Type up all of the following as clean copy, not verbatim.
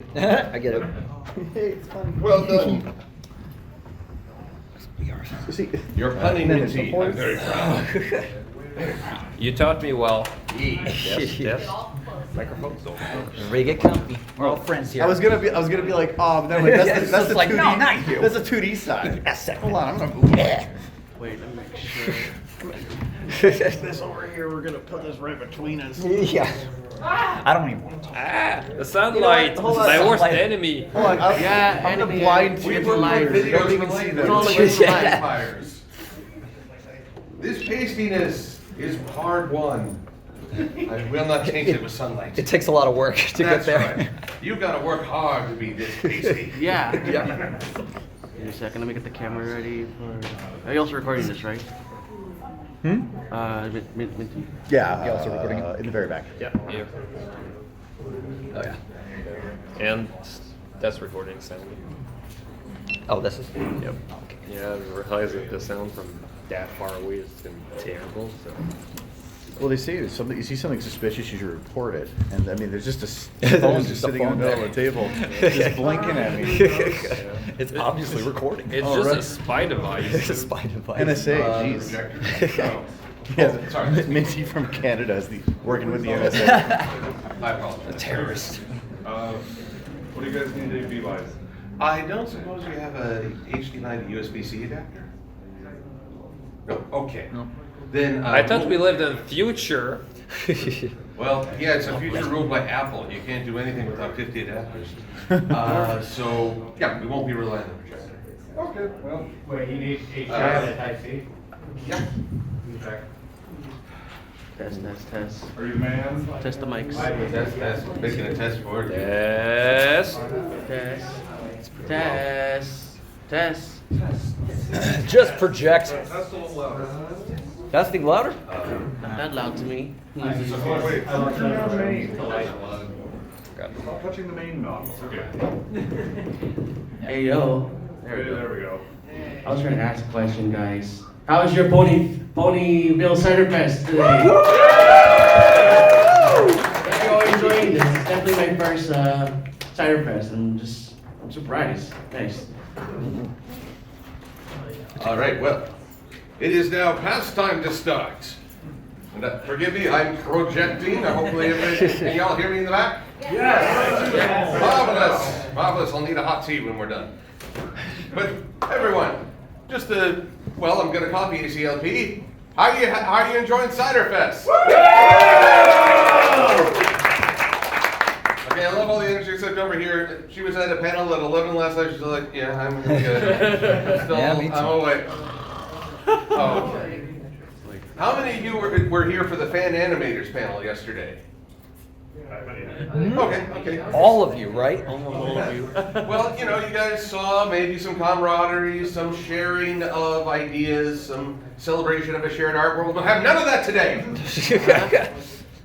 I get it. Hey, it's funny. Well done. See, You're punning then in it's tea. support. I'm very proud. You taught me well. Yes. Microphone's over. Everybody get comfy. We're all friends here. I was gonna be like, oh, but then wait, that's It's the like, 2D. no, not you. That's the 2D side. Yes, sir. Hold on, I'm gonna move. Wait, let me make sure. This over here, we're gonna put this right between us. Yeah. I don't even want to talk. The sunlight. hold on. My worst Sunlight. enemy. Hold on, I'm gonna enemy, blind We you. put my videos Don't from even see like them. Don't look the at the vampires. This pastiness is hard won. I will not change it with sunlight. It takes a lot of work to That's get there. right. You gotta work hard to be this pasty. Yeah. Yeah. Give me a second. Let me get the camera ready for. Are you also recording this, right? Minty. Yeah, You also recording it? in the very back. Yeah. Yeah. Oh yeah. And that's recording sound. Oh, this is. Yep. Yeah, I realize that the sound from that far away is terrible. So. Well, they say if something, you see something suspicious, you should report it. And I mean, there's just a There's phone just just a sitting in the phone middle there. of the table, just blinking at me. It's obviously recording. It's Oh, just right. a spy device. It's a spy device. NSA, Projector. jeez. Oh, Yeah, sorry. Minty from Canada is working with the NSA. I apologize. A terrorist. What do you guys need AV-wise? I don't suppose you have a HDMI to USB-C adapter? No, okay. No. Then, I thought we lived in the future. well, yeah, it's a future ruled by Apple. You can't do anything without 50 adapters. So, yeah, we won't be relying on the projector. Okay, well. Wait, you need HDMI Uh, Type C? Yeah. Okay. Test. Are you the man? Test the mics. That's making a test for it. Yes. Test. Just project. That's a little louder. That's the louder? Not that loud to me. So, wait, stop touching the main. Stop touching the main knob. Okay. Hey yo. There we go. I was trying to ask a question, guys. How was your Ponyville Ciderfest today? Are you all enjoying this? It's definitely my first Ciderfest. I'm surprised. Nice. All right, well, it is now past time to start. And, forgive me, I'm projecting. Hopefully, can y'all hear me in the back? Yes! Marvelous, marvelous. I'll need a hot tea when we're done. But everyone, just well, I'm gonna copy ACLP. How are you enjoying Ciderfest? Okay, I love all the energy except over here. She was at a panel at 11 last night. She's like, yeah, I'm good. Still, Yeah, me too. I'm awake. Oh, okay. How many of you were here for the fan animators panel yesterday? Okay. All of you, right? Well, you know, you guys saw maybe some camaraderie, some sharing of ideas, some celebration of a shared art world. We'll have none of that today.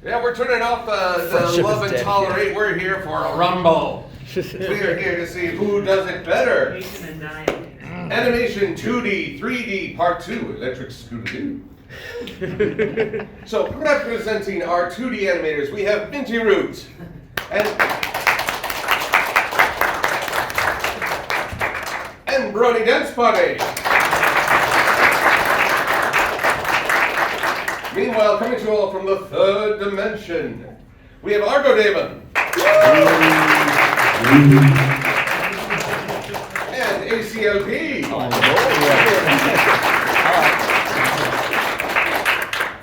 Yeah, we're turning off the Friendship love is and dead tolerate. here. We're here for a rumble. We're here to see who does it better. Animation 2D, 3D, Part 2, Electric Scootaloo. So, representing our 2D animators, we have Minty Root and Brody Dance Party. Meanwhile, coming to you all from the third dimension, we have Argo Damon. And ACLP.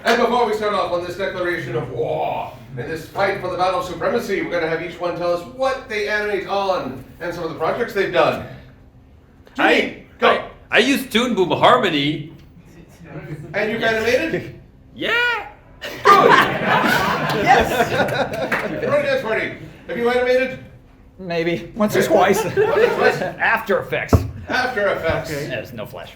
And before we start off on this declaration of war and this fight for the battle of supremacy, we're going to have each one tell us what they animate on and some of the projects they've done. Go. I used Toon Boom Harmony. And you've animated? Yeah. Good. Yes. Brody Dance Party. Have you animated? Maybe. Once or twice. twice? After Effects. After Effects. There's no flash.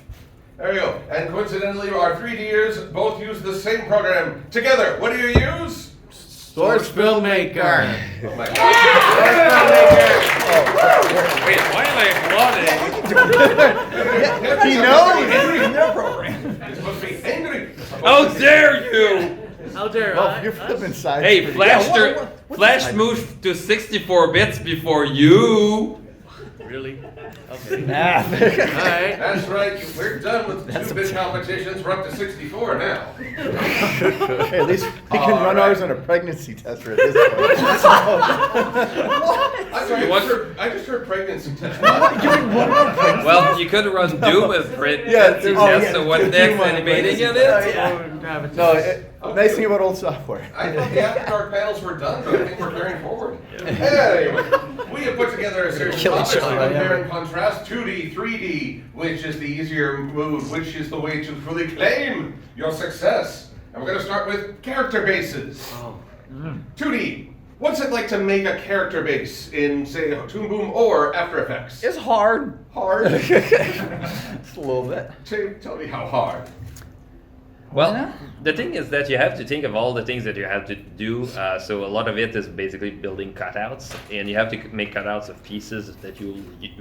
There you go. And coincidentally, our 3Ders both use the same program. Together, what do you use? Source Filmmaker. Oh my God. Wait, why am I applauding? He knows! In their program. It's supposed to be angry. How dare you! How dare Well, I? you're flipping sides. Hey, pretty Flash good. Dur- Flash moved to 64 bits before you. Really? Okay. Nah. Alright. That's right. We're done with 2-bit competitions. We're up to 64 now. Hey, at least we can run Alright. ours on a pregnancy tester at this point. I just heard pregnancy test. Well, you could run Doom with print. Yeah, Test, yeah, so what Doom next on animating pregnancy. it is? No, nice thing about old software. I thought the After Dark panels were done, but I think we're carrying forward. Anyway, we have put together a series of Kill each topics to other, yeah. compare and contrast 2D, 3D, which is the easier move, which is the way to fully claim your success. And we're going to start with character bases. Oh. 2D, what's it like to make a character base in, say, Toon Boom or After Effects? It's hard. Hard. It's a little bit. Tell me how hard. Well, the thing is that you have to think of all the things that you have to do. So a lot of it is basically building cutouts, and you have to make cutouts of pieces that you'll need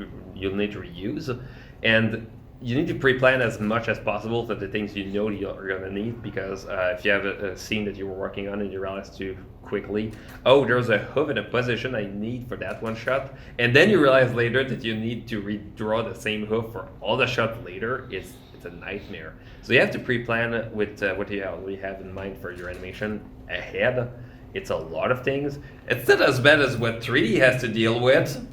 to reuse, and you need to pre-plan as much as possible for the things you know you're gonna need. Because if you have a scene that you were working on and you realize too quickly, oh, there's a hoof in a position I need for that one shot, and then you realize later that you need to redraw the same hoof for all the shots later. It's a nightmare. So you have to pre-plan with what you already have in mind for your animation ahead. It's a lot of things. It's not as bad as what 3D has to deal with.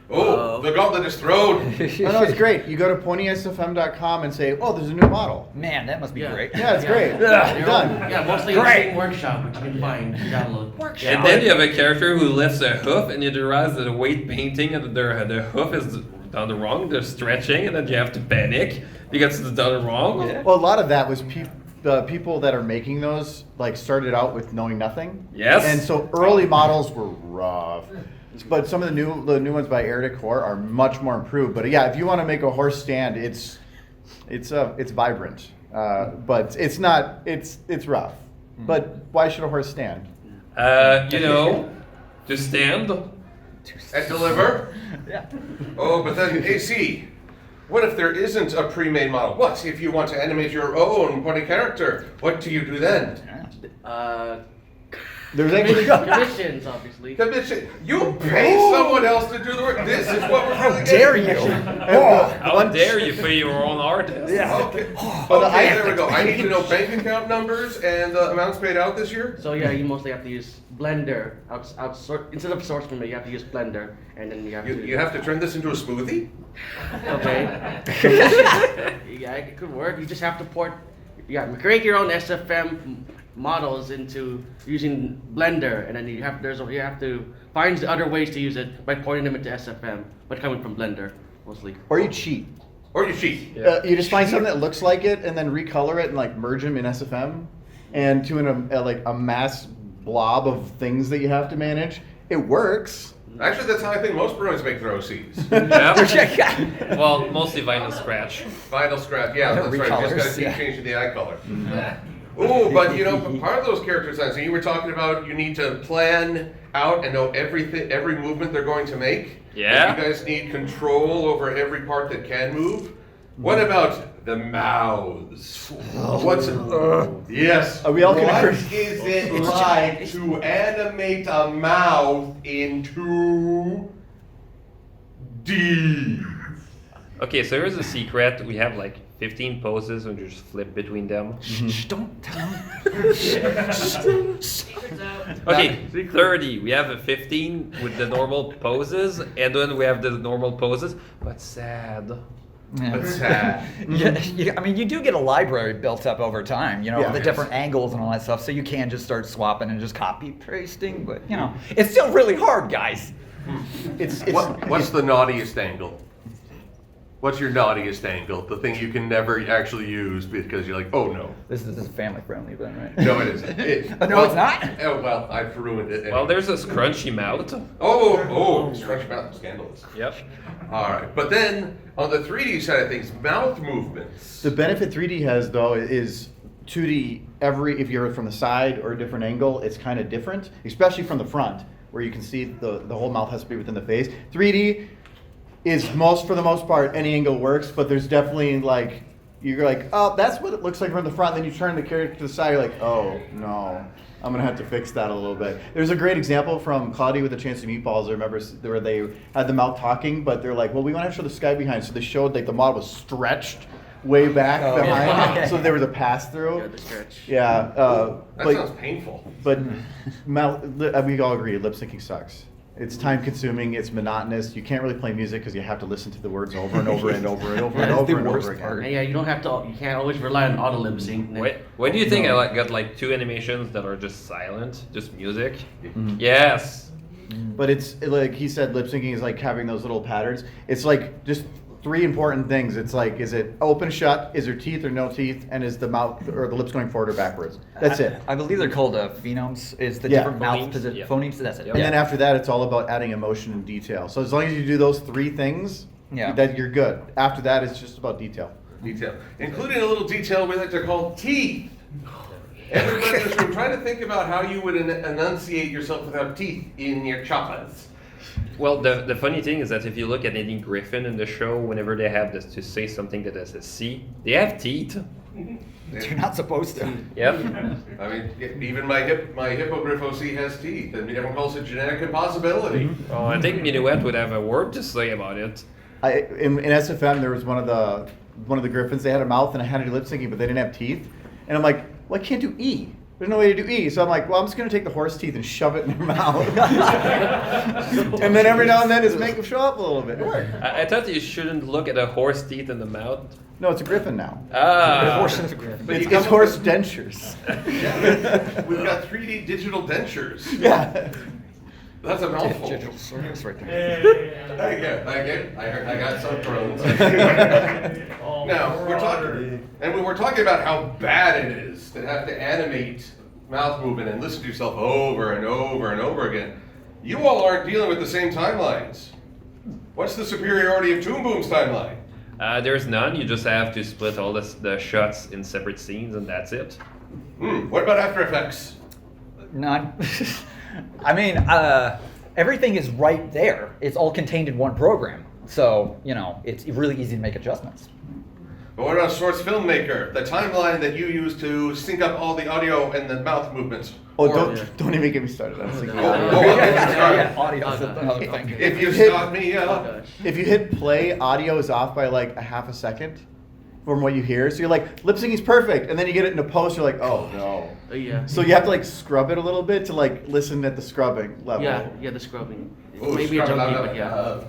Oh, the gauntlet is thrown. No, it's great. You go to ponysfm.com and say, oh, there's a new model. Man, that must be Yeah. great. Yeah, it's great. Yeah. You're done. Yeah, mostly Great. the same workshop, which you can find and download. And then you have a character who lifts a hoof, and you realize that the weight painting and the hoof is done wrong. They're stretching, and then you have to panic because it's done wrong. Well, a lot of that was people that are making those like started out with knowing nothing. Yes. And so early models were rough. But some of the new ones by Air Decor are much more improved. But yeah, if you want to make a horse stand, it's vibrant. But it's not it's rough. But why should a horse stand? To stand. And deliver? Yeah. Oh, but then AC. What if there isn't a pre-made model? What if you want to animate your own pony character? What do you do then? There's actually Commissions, obviously. Commission. You pay someone else to do the work. This is what we're How really dare getting. you? How dare you pay your own artist? Yeah. Okay, there we go. I need to know bank account numbers and the amounts paid out this year. So yeah, you mostly have to use Blender. Instead of source from it, you have to use Blender, and then you have to. You have to turn this into a smoothie? Okay. Yeah, it could work. You just have to create your own SFM models into using Blender, and then you have to find the other ways to use it by porting them into SFM, but coming from Blender mostly. or you cheat. Or you cheat. You just find something that looks like it and then recolor it and like merge them in SFM and to a mass blob of things that you have to manage. It works. Actually, that's how I think most Bruins make their OCs. Yep. Well, mostly vinyl scratch. Final scrap, yeah, that's right. Just gotta Recolors, keep yeah. changing the eye color. Oh, but part of those character designs, so you were talking about you need to plan out and know every movement they're going to make. Yeah. You guys need control over every part that can move. What about the mouths? Yes. Are we all What connected? is it like to animate a mouth in 2D? Okay, so here's a secret. We have like 15 poses and you just flip between them. Shh, don't tell me. Okay, 30. We have a 15 with the normal poses, and then we have the normal poses, but sad. Yeah. But sad. I mean, you do get a library built up over time, Yeah. the different angles and all that stuff, so you can just start swapping and just copy pasting, but it's still really hard, guys. What's the naughtiest angle? What's your naughtiest angle? The thing you can never actually use because you're like, oh no. This is family friendly, then, right? No, it isn't. No, it's not? Oh, well, I've ruined it. Well, there's a scrunchy mouth. Stretch mouth, scandalous. Yep. All right, but then on the 3D side of things, mouth movements. The benefit 3D has though is 2D. If you're from the side or a different angle, it's kind of different, especially from the front where you can see the whole mouth has to be within the face. 3D is for the most part any angle works, but there's definitely you're like, oh, that's what it looks like from the front. Then you turn the character to the side, you're like, oh no. I'm gonna have to fix that a little bit. There's a great example from Cloudy with a Chance of Meatballs. I remember where they had them out talking, but they're like, well, we want to show the sky behind, so they showed like the model was stretched way back behind, yeah. so there was a pass through. Yeah, the stretch. Yeah, That sounds painful. but we all agree lip syncing sucks. It's time consuming. It's monotonous. You can't really play music because you have to listen to the words over and over and over and over and That is over the and worst over again. part. And yeah, you don't have to. You can't always rely on auto lip sync. Why do you think I got like 2 animations that are just silent, just music? Mm-hmm. Yes. But it's like he said, lip syncing is like having those little patterns. It's like just 3 important things. It's like, is it open, shut? Is there teeth or no teeth? And is the mouth or the lips going forward or backwards? That's it. I believe they're called phonemes. Is the Yeah. different mouth Phonemes, position? yeah. Phonemes. That's it. Yep. And then after that, it's all about adding emotion and detail. So as long as you do those 3 things, Yeah. that you're good. After that, it's just about detail. Detail. Including a little detail we like to call teeth. Everybody in this room, try to think about how you would enunciate yourself without teeth in your choppas. Well, the funny thing is that if you look at any Griffin in the show, whenever they have this to say something that has a C, they have teeth. You're not supposed to. Yep. I mean, even my hippogriff OC has teeth, and everyone calls it genetic impossibility. Oh, I think Minuet would have a word to say about it. In SFM, there was one of the Griffins. They had a mouth and I had to do lip syncing, but they didn't have teeth. And I'm like, well, I can't do E. There's no way to do E. So I'm like, well, I'm just going to take the horse teeth and shove it in their mouth. And then every now and then just make them show up a little bit. It worked. I thought you shouldn't look at a horse teeth in the mouth. No, it's a Griffin now. Ah. But you It's come horse up dentures. with- We've got 3D digital dentures. Yeah. That's a mouthful. Digital circus right there. I got some drones. Now we're talking about how bad it is to have to animate mouth movement and listen to yourself over and over and over again. You all aren't dealing with the same timelines. What's the superiority of Toon Boom's timeline? There's none. You just have to split all the shots in separate scenes, and that's it. What about After Effects? None. I mean, everything is right there. It's all contained in one program. So, it's really easy to make adjustments. But what about Source Filmmaker, the timeline that you use to sync up all the audio and the mouth movements? Oh, Or- don't even get me started on singing. Yeah, audio's another thing. If you hit- stop me, Oh gosh. If you hit play, audio is off by like a half a second from what you hear. So you're like, lip syncing's perfect. And then you get it in a post, you're like, oh no. Oh yeah. So you have to like scrub it a little bit to like listen at the scrubbing level. Yeah, the scrubbing. Oh, Maybe a scrub it junkie, out, but yeah.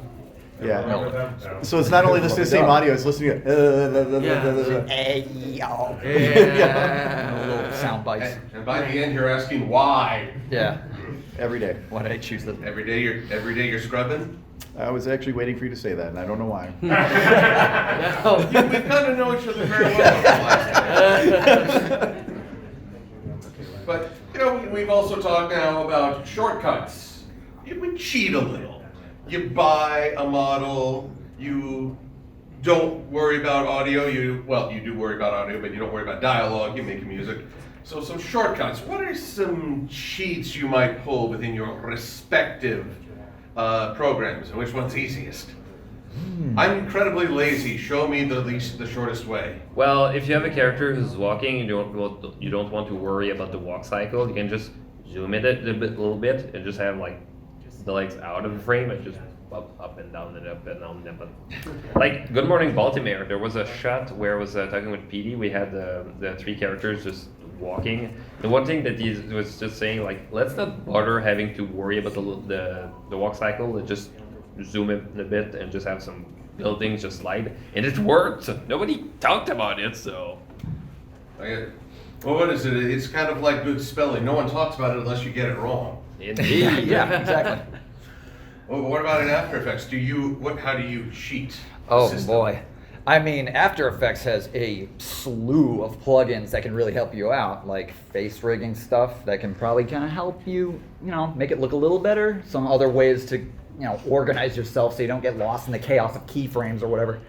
Yeah. So it's not only listening to the same audio, it's listening to Hey, yo. Yeah. Little sound bites. And by the end, you're asking why. Yeah. every day. Why did I choose this? Every day you're scrubbing. I was actually waiting for you to say that, and I don't know why. We kind of know each other very well. But we've also talked now about shortcuts. We cheat a little. You buy a model. You don't worry about audio. You do worry about audio, but you don't worry about dialogue. You make music. So some shortcuts. What are some cheats you might pull within your respective programs, and which one's easiest? I'm incredibly lazy. Show me the shortest way. Well, if you have a character who's walking and you don't want to worry about the walk cycle, you can just zoom it a little bit and just have like the legs out of the frame and just up and down and up and down and up. Like Good Morning Baltimore, there was a shot where I was talking with PD. We had the 3 characters just walking. The one thing that he was just saying, like, let's not bother having to worry about the walk cycle. Let's just zoom in a bit and just have some buildings just slide, and it worked. Nobody talked about it, so. Well, what is it? It's kind of like good spelling. No one talks about it unless you get it wrong. Indeed. Yeah, exactly. Well, what about in After Effects? How do you cheat? the Oh system? boy. I mean, After Effects has a slew of plugins that can really help you out, like face rigging stuff that can probably kind of help you, make it look a little better. Some other ways to, organize yourself so you don't get lost in the chaos of keyframes or whatever.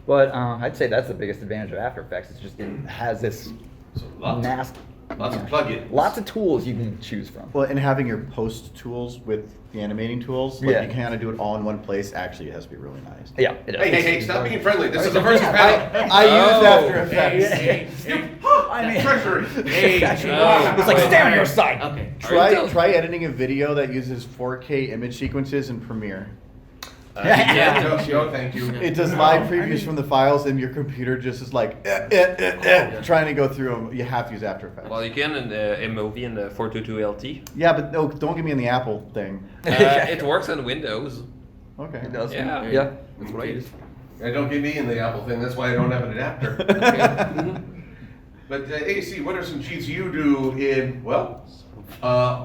But I'd say that's the biggest advantage of After Effects. It's just it has this So, lots. Lots of plugins. Lots of tools you can choose from. Well, and having your post tools with the animating tools, like Yeah. you kind of do it all in one place. Actually, it has to be really nice. Yeah, it is. Hey, stop being friendly. This is the first panel. I use Oh. After Effects. I mean, Treasury. it's like stay on your side. Okay. Try editing a video that uses 4K image sequences in Premiere. Yeah. No, thank you. It does live previews from the files, and your computer just is like trying to go through them. You have to use After Effects. Well, you can in MOV and the 422 LT. Yeah, but no, don't get me in the Apple thing. It works on Windows. Okay. It does. Yeah. Yeah. That's what I use. Don't get me in the Apple thing. That's why I don't have an adapter. But AC, what are some cheats you do in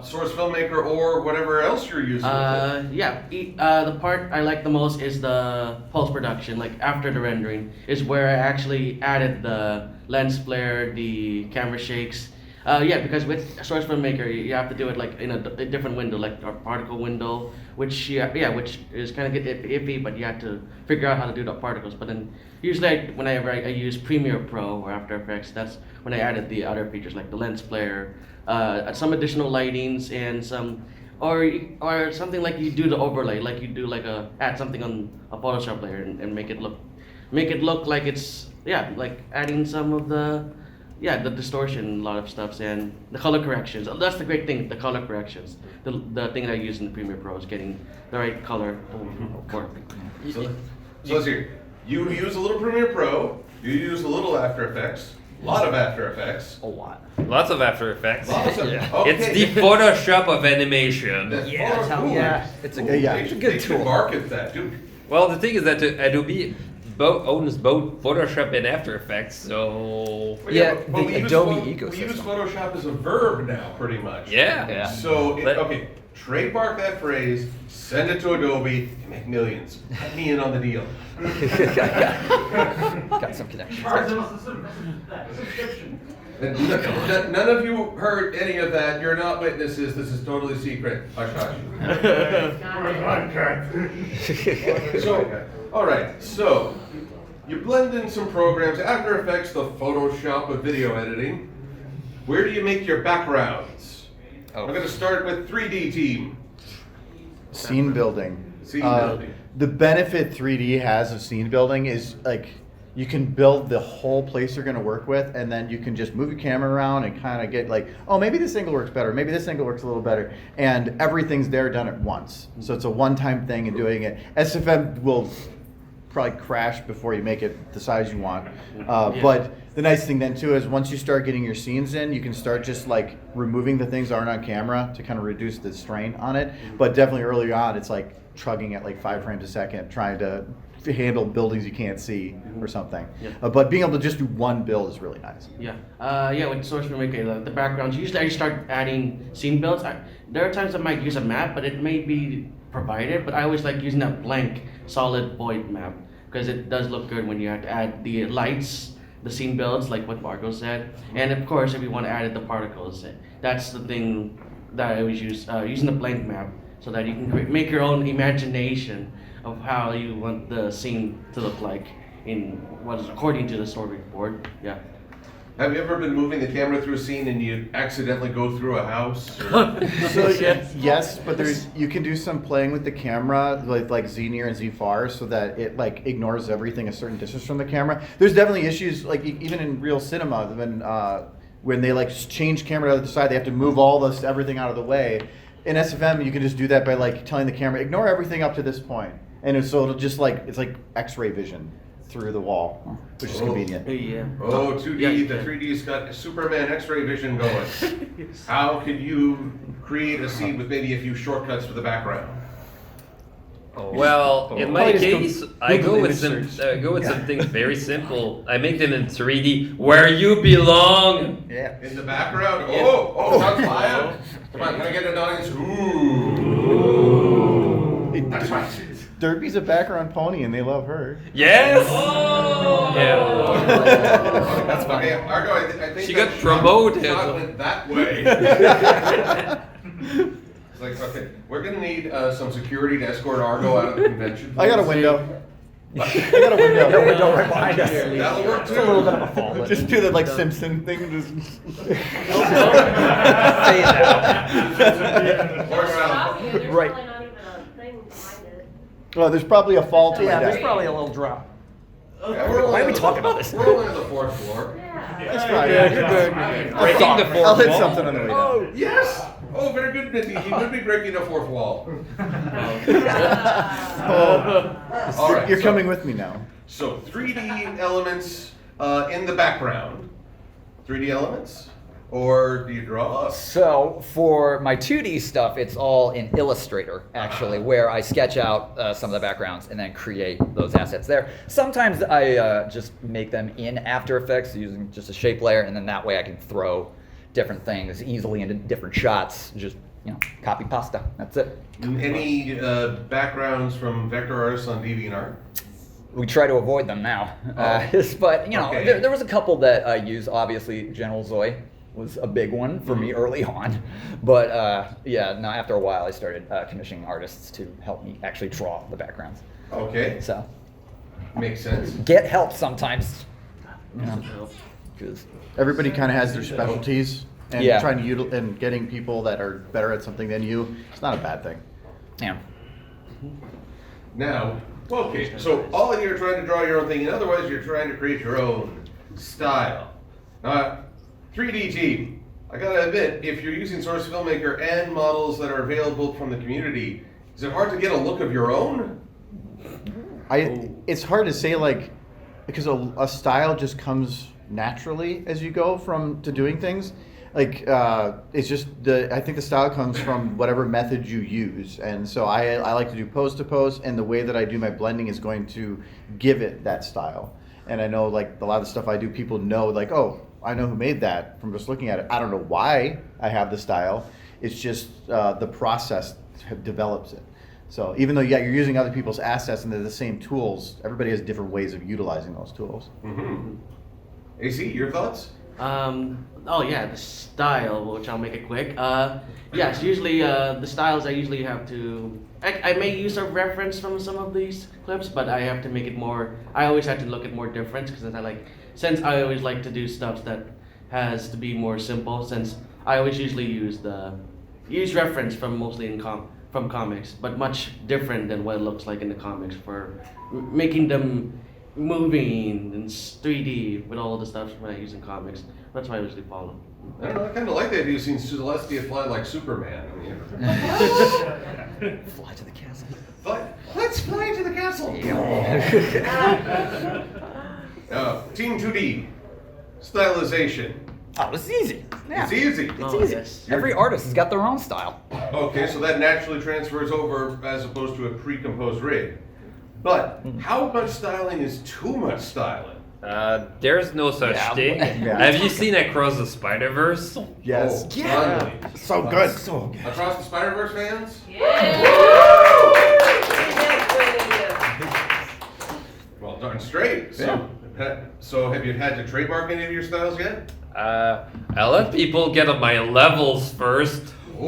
Source Filmmaker or whatever else you're using? The part I like the most is the post production, like after the rendering, is where I actually added the lens flare, the camera shakes. Because with Source Filmmaker, you have to do it like in a different window, like a particle window, which is kind of iffy, but you have to figure out how to do the particles. But then usually whenever I use Premiere Pro or After Effects, that's when I added the other features like the lens flare, some additional lightings, and some or something like you do the overlay, like you do add something on a Photoshop layer and make it look like it's like adding some of the distortion, a lot of stuff, and the color corrections. That's the great thing, the color corrections. The thing that I use in the Premiere Pro is getting the right color to work. So let's hear. You use a little Premiere Pro. You use a little After Effects. A lot of After Effects. A lot. Lots of After Effects. Lots of, Yeah. okay. It's the Photoshop of animation. It's a They good should tool. market that, dude. Well, the thing is that Adobe owns both Photoshop and After Effects, so Yeah, but the Adobe We use ecosystem. Photoshop as a verb now, pretty much. yeah. Yeah. So, Let- trademark that phrase, send it to Adobe, and make millions. Cut me in on the deal. Got some connections. Charge us a subscription. And none of you heard any of that. You're not witnesses. This is totally secret. Hush, hush. So, all right. So, you blend in some programs. After Effects, the Photoshop of video editing. Where do you make your backgrounds? I'm going to start with 3D team. Scene building. Scene building. The benefit 3D has of scene building is like you can build the whole place you're going to work with, and then you can just move your camera around and kind of get like, oh, maybe this angle works better, maybe this angle works a little better, and everything's there done at once. So it's a one-time thing and doing it. SFM will probably crash before you make it the size you want. But the nice thing then too is once you start getting your scenes in, you can start just like removing the things that aren't on camera to kind of reduce the strain on it. But definitely early on, it's like chugging at like 5 frames a second, trying to handle buildings you can't see or something. Yeah. But being able to just do one build is really nice. With Source Filmmaker, the backgrounds, usually I start adding scene builds. There are times I might use a map, but it may be provided, but I always like using that blank, solid void map, because it does look good when you have to add the lights, the scene builds, like what Marco said, and of course, if you want to add the particles, that's the thing that I always use, using the blank map, so that you can make your own imagination of how you want the scene to look like in what is according to the storyboard. Yeah. Have you ever been moving the camera through a scene and you accidentally go through a house? So yes, but you can do some playing with the camera, like Z-near and Z-far, so that it like ignores everything a certain distance from the camera. There's definitely issues, like even in real cinema, when they like change camera to the side, they have to move everything out of the way. In SFM, you can just do that by like telling the camera, ignore everything up to this point, and so it'll just like it's like X-ray vision through the wall, which is convenient. Yeah. Oh, 2D, the 3D's got Superman X-ray vision going. How can you create a scene with maybe a few shortcuts for the background? Well, in my Probably just case, I go with something very simple. I make them in 3D where you belong. Yeah. In the background? Oh, shots fired. Come on, can I get an audience? Ooh. That's right. Derpy's a background pony, and they love her. Yes. Yeah. That's fine. Okay, Argo, I think She that got promoted. shot went that way. It's like, okay, we're gonna need some security to escort Argo out of the convention. I got a please. window. I got a window. No window right behind us. That'll work It's a little bit too. of a fall. But Just do that like Simpson thing. Just... Say it Or, There's Right. probably not even a thing behind it. Well, there's probably a fault yeah, with there's that. probably a little drop. yeah, we're Why are we only on talking the- about this? We're only on the 4th floor. Yeah. That's fine. You're good. Breaking the fourth I'll hit wall. something on the way down. Yes! Oh, very good, Minty. You could be breaking the 4th wall. All right. You're so- coming with me now. So 3D elements in the background. 3D elements? Or do you draw? So for my 2D stuff, it's all in Illustrator, actually, where I sketch out some of the backgrounds and then create those assets there. Sometimes I just make them in After Effects using just a shape layer, and then that way I can throw different things easily into different shots. Just, copy pasta. That's it. Any backgrounds from vector artists on DeviantArt? We try to avoid them now. But, Okay. there was a couple that I use. Obviously, General Zoe was a big one for me early on. But after a while, I started commissioning artists to help me actually draw the backgrounds. Okay, So makes sense. get help sometimes. 'Cause- Everybody kind of has their specialties, and Yeah. trying to and getting people that are better at something than you, it's not a bad thing. yeah. Now, okay, so all of you are trying to draw your own thing, and otherwise you're trying to create your own style. Now, 3D team, I gotta admit, if you're using Source Filmmaker and models that are available from the community, is it hard to get a look of your own? It's hard to say because a style just comes naturally as you go to doing things. It's just I think the style comes from whatever method you use, and so I like to do pose to pose, and the way that I do my blending is going to give it that style. And I know a lot of the stuff I do, people know oh, I know who made that from just looking at it. I don't know why I have the style. It's just the process develops it. So even though you're using other people's assets and they're the same tools, everybody has different ways of utilizing those tools. Mm-hmm. AC, your thoughts? The style, which I'll make it quick. Yes, usually the styles I usually have to. I may use a reference from some of these clips, but I have to make it more. I always have to look at more difference because since I always like to do stuff that has to be more simple. Since I always usually use reference from mostly from comics, but much different than what it looks like in the comics for making them moving and 3D with all the stuff when I use in comics. That's why I usually follow. I don't know, I kind of like the idea of seeing Celestia fly like Superman. Fly to the castle. Let's fly to the castle! Team 2D, stylization. Oh, this is easy. Yeah. It's easy. It's easy. Yes. Every artist has got their own style. Okay, so that naturally transfers over as opposed to a pre-composed rig. But how much styling is too much styling? There's no such Yeah. thing. Yeah. Have you seen Across the Spider-Verse? Yes. Oh, unbelievable. So good. So good. Across the Spider-Verse fans? Well, darn straight. So have you had to trademark any of your styles yet? I let people get on my levels first. I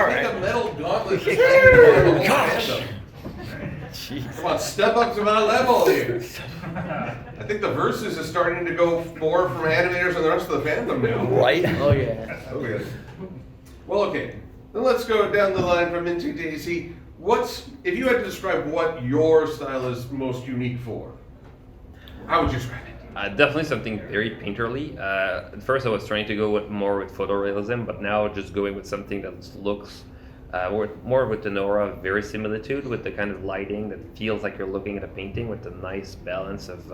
think a metal gauntlet is Gosh. Come on, step up to my level here. I think the Versus is starting to go more from animators and the rest of the fandom now. Right? Oh yeah. Okay. Well, okay. Then let's go down the line from Minty to AC. If you had to describe what your style is most unique for, how would you describe it? Definitely something very painterly. At first I was trying to go more with photorealism, but now just going with something that looks more with an aura of verisimilitude, with the kind of lighting that feels like you're looking at a painting with a nice balance of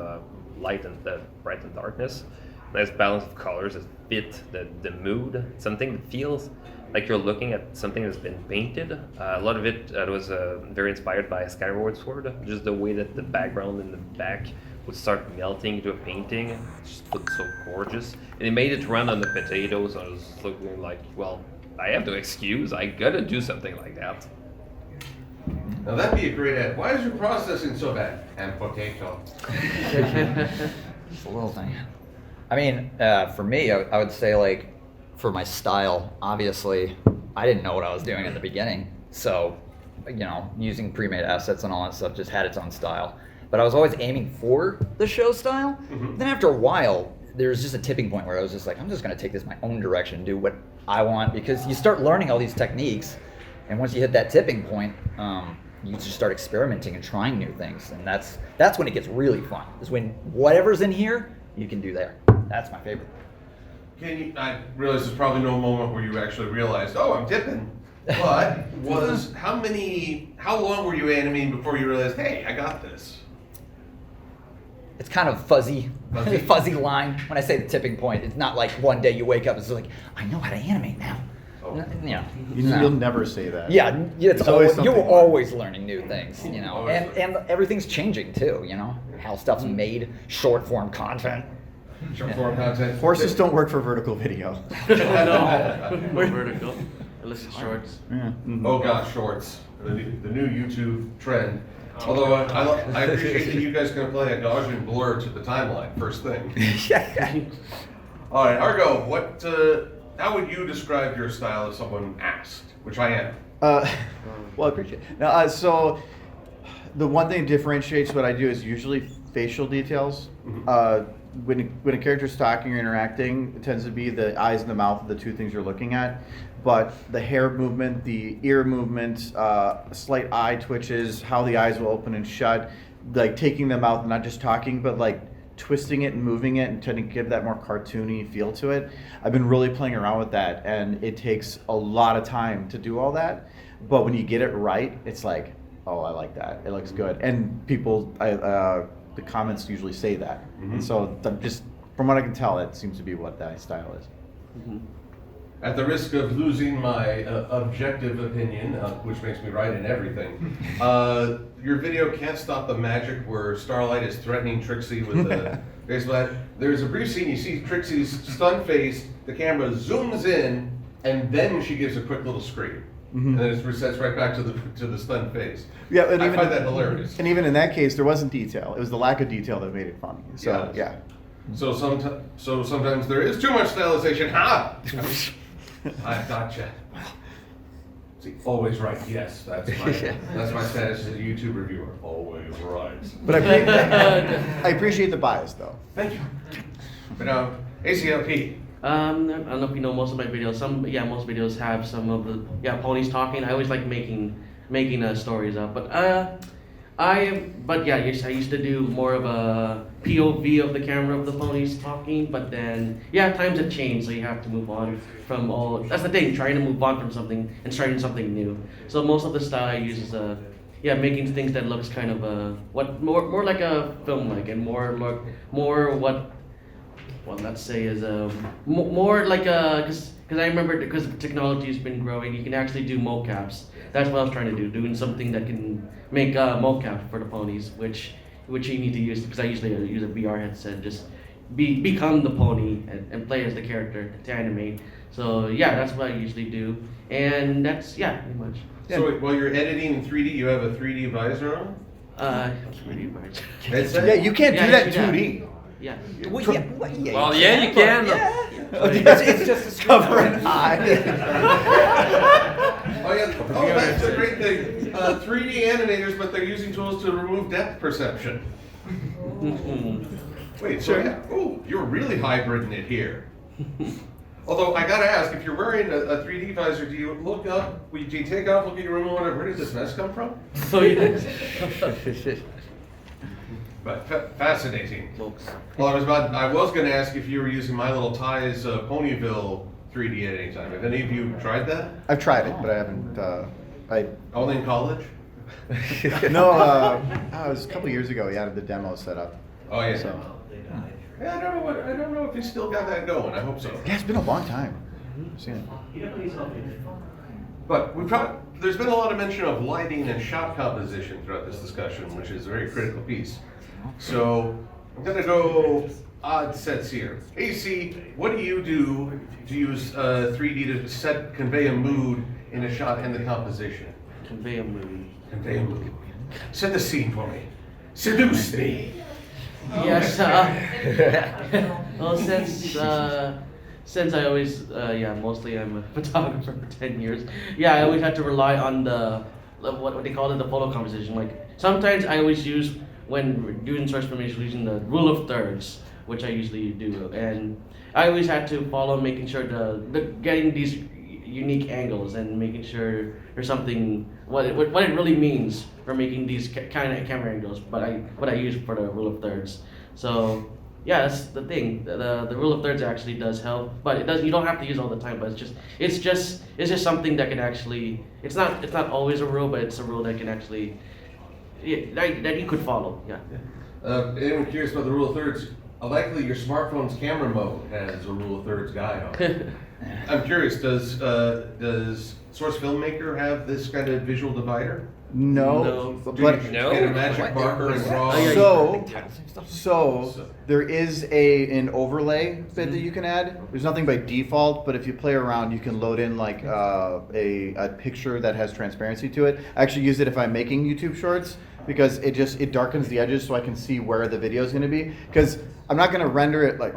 light and bright and darkness. Nice balance of colors that fit the mood. Something that feels like you're looking at something that's been painted. A lot of it was very inspired by Skyward Sword, just the way that the background in the back would start melting into a painting. It just looked so gorgeous. And it made it run on the potatoes. I was looking like, well, I have no excuse. I gotta do something like that. Now that'd be a great ad. Why is your processing so bad? And potato. Just a little thing. I mean, for me, I would say for my style, obviously, I didn't know what I was doing at the beginning. So using pre-made assets and all that stuff just had its own style. But I was always aiming for the show style. Then after a while, there's just a tipping point where I was just like, I'm just going to take this my own direction, do what I want, because you start learning all these techniques, and once you hit that tipping point, you just start experimenting and trying new things, and that's when it gets really fun. Is when whatever's in here, you can do there. That's my favorite. I realize there's probably no moment where you actually realized, oh, I'm tipping. But how long were you animating before you realized, hey, I got this? It's kind of fuzzy line. When I say the tipping point, it's not like one day you wake up and it's like, I know how to animate now. Oh. You'll never say that. Yeah, it's always you're something. always learning new things, Always. and everything's changing too, how stuff's made, short form content. Short form content. Horses don't work for vertical video. No, we're vertical. Unless it's shorts. Yeah. Oh gosh, shorts. The new YouTube trend. Although I appreciate that you guys can apply a Gaussian blur to the timeline first thing. All right, Argo, how would you describe your style if someone asked? Which I am. Well, I appreciate it. Now, so the one thing that differentiates what I do is usually facial details. When a character's talking or interacting, it tends to be the eyes and the mouth are the two things you're looking at. But the hair movement, the ear movement, slight eye twitches, how the eyes will open and shut, like taking them out, not just talking, but like twisting it and moving it and trying to give that more cartoony feel to it. I've been really playing around with that, and it takes a lot of time to do all that. But when you get it right, it's like, oh, I like that. It looks good. And people, the comments usually say that. And so just from what I can tell, that seems to be what that style is. At the risk of losing my objective opinion, which makes me right in everything, your video can't stop the magic where Starlight is threatening Trixie with the baseball bat. There's a brief scene, you see Trixie's stunned face, the camera zooms in, and then she gives a quick little scream. And then it resets right back to the stunned face. Yeah, and I find that hilarious. And even in that case, there wasn't detail. It was the lack of detail that made it funny. So Yeah. So sometimes there is too much stylization. Ha! I gotcha. See, always right. Yes, that's my status as a YouTube reviewer. Always right. But I appreciate the bias, though. Thank you. But ACLP. I don't know if you know most of my videos. Most videos have some of the ponies talking. I always like making stories up. I used to do more of a POV of the camera of the ponies talking, but then times have changed, so you have to move on from all. That's the thing, trying to move on from something and starting something new. So most of the style I use is making things that looks kind of more like a film, like, and more what. Well, let's say is more like because I remember because technology has been growing, you can actually do mocaps. That's what I was trying to do, doing something that can make mocap for the ponies, which you need to use, because I usually use a VR headset, just become the pony and play as the character to animate. So that's what I usually do, and that's pretty much. So while you're editing in 3D, you have a 3D visor on? 3D much. Headset? Yeah, you can't do that in 2D. Yeah. Well, yeah, you can. It's just Covering eye. Oh, that's a great thing. 3D animators, but they're using tools to remove depth perception. Wait, so you're really hybriding it here. Although I gotta ask, if you're wearing a 3D visor, do you look up? Do you take off, look at your room, and wonder, where did this mess come from? So But fascinating. Well, I was going to ask if you were using My Little Ty's Ponyville 3D at any time. Have any of you tried that? I've tried it, but I haven't. Only in college? No, it was a couple years ago. He had the demo set up. Oh yeah. So. Yeah, I don't know if he's still got that going. I hope so. Yeah, it's been a long time. I've seen it. But there's been a lot of mention of lighting and shot composition throughout this discussion, which is a very critical piece. So I'm gonna go odd sets here. AC, what do you do to use 3D to convey a mood in a shot and the composition? Convey a mood. Convey a mood. Set the scene for me. Seduce me. Yes. Well, since I always mostly I'm a photographer for 10 years. I always had to rely on the what they call it, the photo composition. Like sometimes I always use when doing source formation using the rule of thirds, which I usually do, and I always had to follow making sure the getting these unique angles and making sure there's something what it really means for making these kind of camera angles. But what I use for the rule of thirds. So yeah, that's the thing. The rule of thirds actually does help, but it does. You don't have to use it all the time. But it's just something that can actually. It's not always a rule, but it's a rule that can actually that you could follow. Yeah. Anyone curious about the rule of thirds? Likely your smartphone's camera mode has a rule of thirds guide on it. I'm curious, does Source Filmmaker have this kind of visual divider? No, Do but you get a magic marker and draw? so there is an overlay bit that you can add. There's nothing by default, but if you play around, you can load in like a picture that has transparency to it. I actually use it if I'm making YouTube shorts because it darkens the edges so I can see where the video is going to be. Because I'm not going to render it like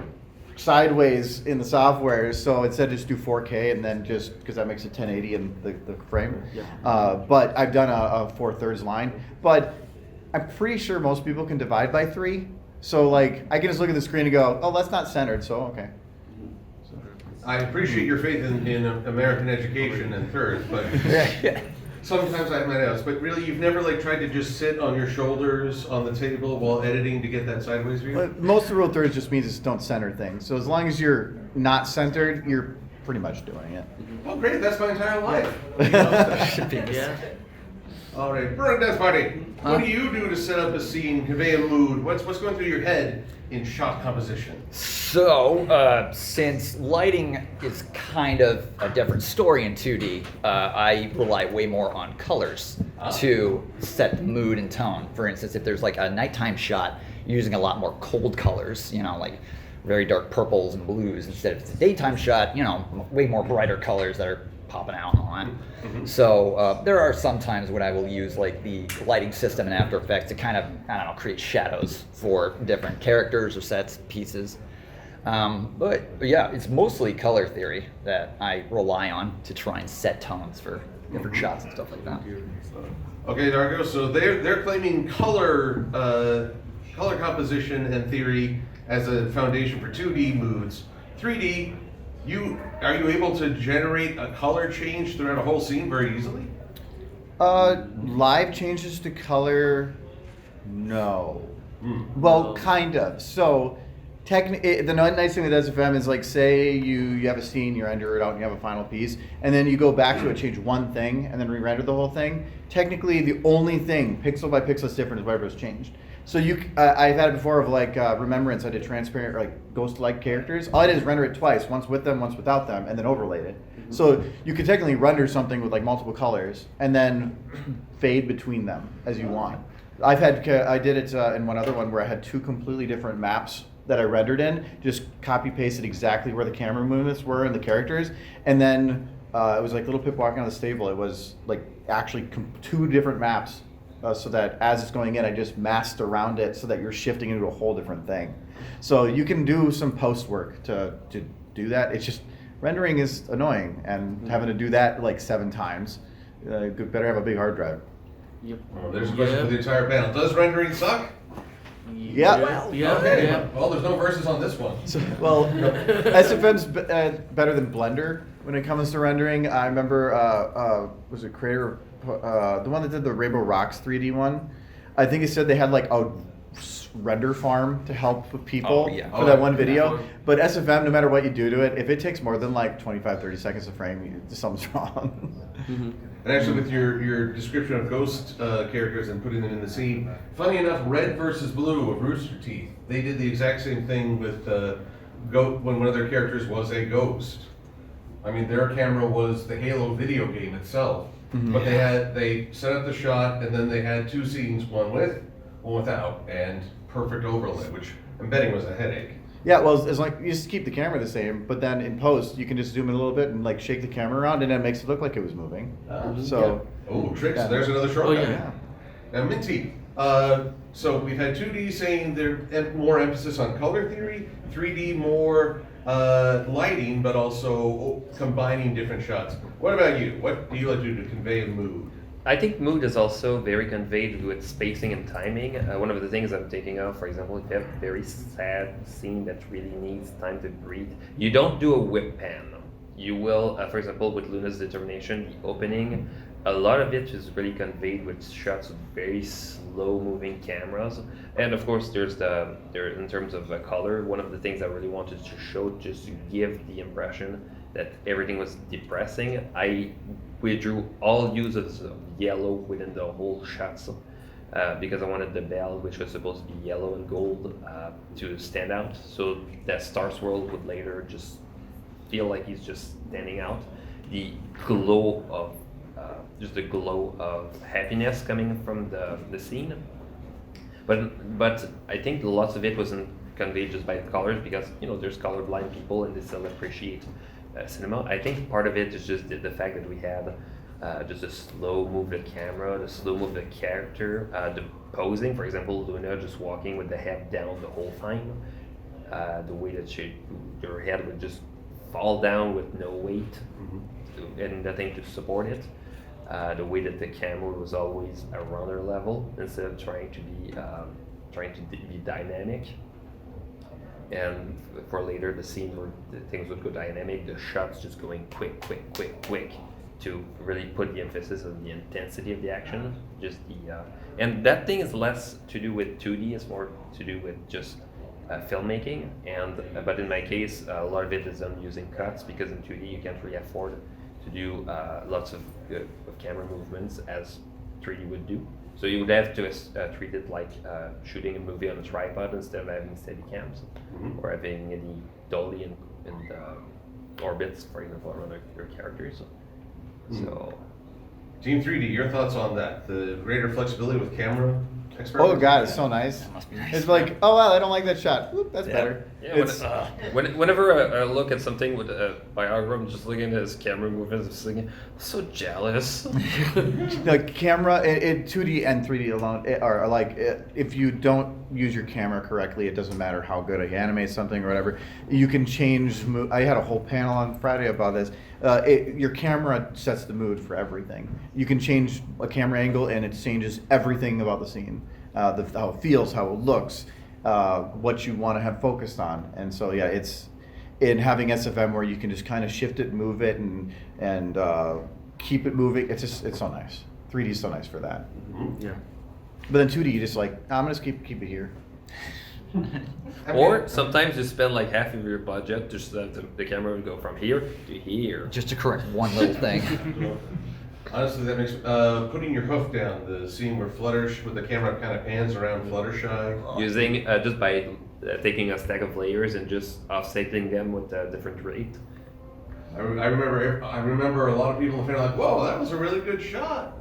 sideways in the software, so instead just do 4K and then just because that makes it 1080 in the frame. But I've done a 4/3 line, but I'm pretty sure most people can divide by 3. So like I can just look at the screen and go, oh, that's not centered, so okay. I appreciate your faith in American education and thirds, but sometimes I have my doubts. But really, you've never like tried to just sit on your shoulders on the table while editing to get that sideways view? But most of the rule of thirds just means don't center things. So as long as you're not centered, you're pretty much doing it. Oh, great! That's my entire life. Yeah. All right, Burn Death Party. What do you do to set up a scene, convey a mood? What's going through your head in shot composition? So, since lighting is kind of a different story in 2D, I rely way more on colors to set the mood and tone. For instance, if there's like a nighttime shot, using a lot more cold colors, like very dark purples and blues, instead of it's a daytime shot, way more brighter colors that are popping out and all that. So there are some times when I will use like the lighting system in After Effects to kind of, create shadows for different characters or sets, pieces. But yeah, it's mostly color theory that I rely on to try and set tones for different shots and stuff like that. Okay, Dargo. So they're claiming color composition and theory as a foundation for 2D moods. 3D. Are you able to generate a color change throughout a whole scene very easily? Live changes to color, no. Well, kind of. So, the nice thing with SFM is like, say you have a scene, you render it out, and you have a final piece, and then you go back to it, change one thing, and then re-render the whole thing. Technically, the only thing pixel by pixel is different is whatever was changed. So I've had it before of like Remembrance. I did transparent, like ghost-like characters. All I did is render it twice, once with them, once without them, and then overlaid it. So you could technically render something with like multiple colors and then fade between them as you want. I did it in one other one where I had 2 completely different maps that I rendered in. Just copy pasted exactly where the camera movements were and the characters, and then it was like Little Pip walking on the stable. It was like actually 2 different maps. So that as it's going in, I just masked around it so that you're shifting into a whole different thing. So you can do some post work to do that. It's just rendering is annoying, and having to do that like 7 times. Better have a big hard drive. Yep. Well, there's a question for the entire panel. Does rendering suck? Yeah. Okay. Yeah. Well, there's no verses on this one. Well, SFM's better than Blender when it comes to rendering. I remember, was it Creator, the one that did the Rainbow Rocks 3D one? I think he said they had like a render farm to help with people for that one video. But SFM, no matter what you do to it, if it takes more than like 25-30 seconds a frame, something's wrong. And actually, with your description of ghost characters and putting them in the scene, funny enough, Red versus Blue of Rooster Teeth, they did the exact same thing with when one of their characters was a ghost. I mean, their camera was the Halo video game itself, but they set up the shot, and then they had 2 scenes, one with, one without, and perfect overlay, which I'm betting was a headache. Yeah, well, it's like you just keep the camera the same, but then in post you can just zoom in a little bit and like shake the camera around, and it makes it look like it was moving. Tricks. Yeah. There's another shortcut. Now, Minty. So we've had 2D saying there's more emphasis on color theory, 3D more lighting, but also combining different shots. What about you? What do you like to do to convey a mood? I think mood is also very conveyed with spacing and timing. One of the things I'm thinking of, for example, if you have a very sad scene that really needs time to breathe, you don't do a whip pan. You will, for example, with Luna's Determination, the opening, a lot of it is really conveyed with shots of very slow moving cameras. And of course, in terms of color, one of the things I really wanted to show, just to give the impression that everything was depressing, I withdrew all uses of yellow within the whole shots because I wanted the bell, which was supposed to be yellow and gold, to stand out, so that Star Swirl would later just feel like he's just standing out. The glow of just the glow of happiness coming from the scene, but I think lots of it wasn't conveyed just by the colors, because there's colorblind people and they still appreciate cinema. I think part of it is just the fact that we had just a slow move the camera, the slow move the character, the posing. For example, Luna just walking with the head down the whole time, the way that her head would just fall down with no weight and nothing to support it. The way that the camera was always around her level instead of trying to be dynamic. And for later, the scene where things would go dynamic, the shots just going quick, to really put the emphasis on the intensity of the action. And that thing is less to do with 2D, it's more to do with just filmmaking. But in my case, a lot of it is done using cuts, because in 2D you can't really afford to do lots of camera movements as 3D would do. So you would have to treat it like shooting a movie on a tripod instead of having steady cams, or having any dolly and orbits, for example, around your characters. So, Team 3D, your thoughts on that? The greater flexibility with camera Oh experiments? god, it's so nice. Must be nice. It's like, oh wow, I don't like that shot. Whoop, that's better. Yeah, It's, whenever I look at something with biography, I'm just looking at his camera movements, I'm just thinking, I'm so jealous. the camera in 2D and 3D alone are like, if you don't use your camera correctly, it doesn't matter how good you animate something or whatever. You can change. I had a whole panel on Friday about this. Your camera sets the mood for everything. You can change a camera angle and it changes everything about the scene. How it feels, how it looks, what you want to have focused on. And so yeah, it's in having SFM where you can just kind of shift it, move it, and keep it moving. It's so nice. 3D is so nice for that. Yeah. But then 2D, you just like, I'm gonna keep it here. Or sometimes you spend like half of your budget just so that the camera would go from here to here. Just to correct one little thing. Honestly, that makes putting your hoof down, the scene where where the camera kind of pans around Fluttershy. Using just by taking a stack of layers and just offsetting them with a different rate. I remember a lot of people in the fan like, "Whoa, that was a really good shot,"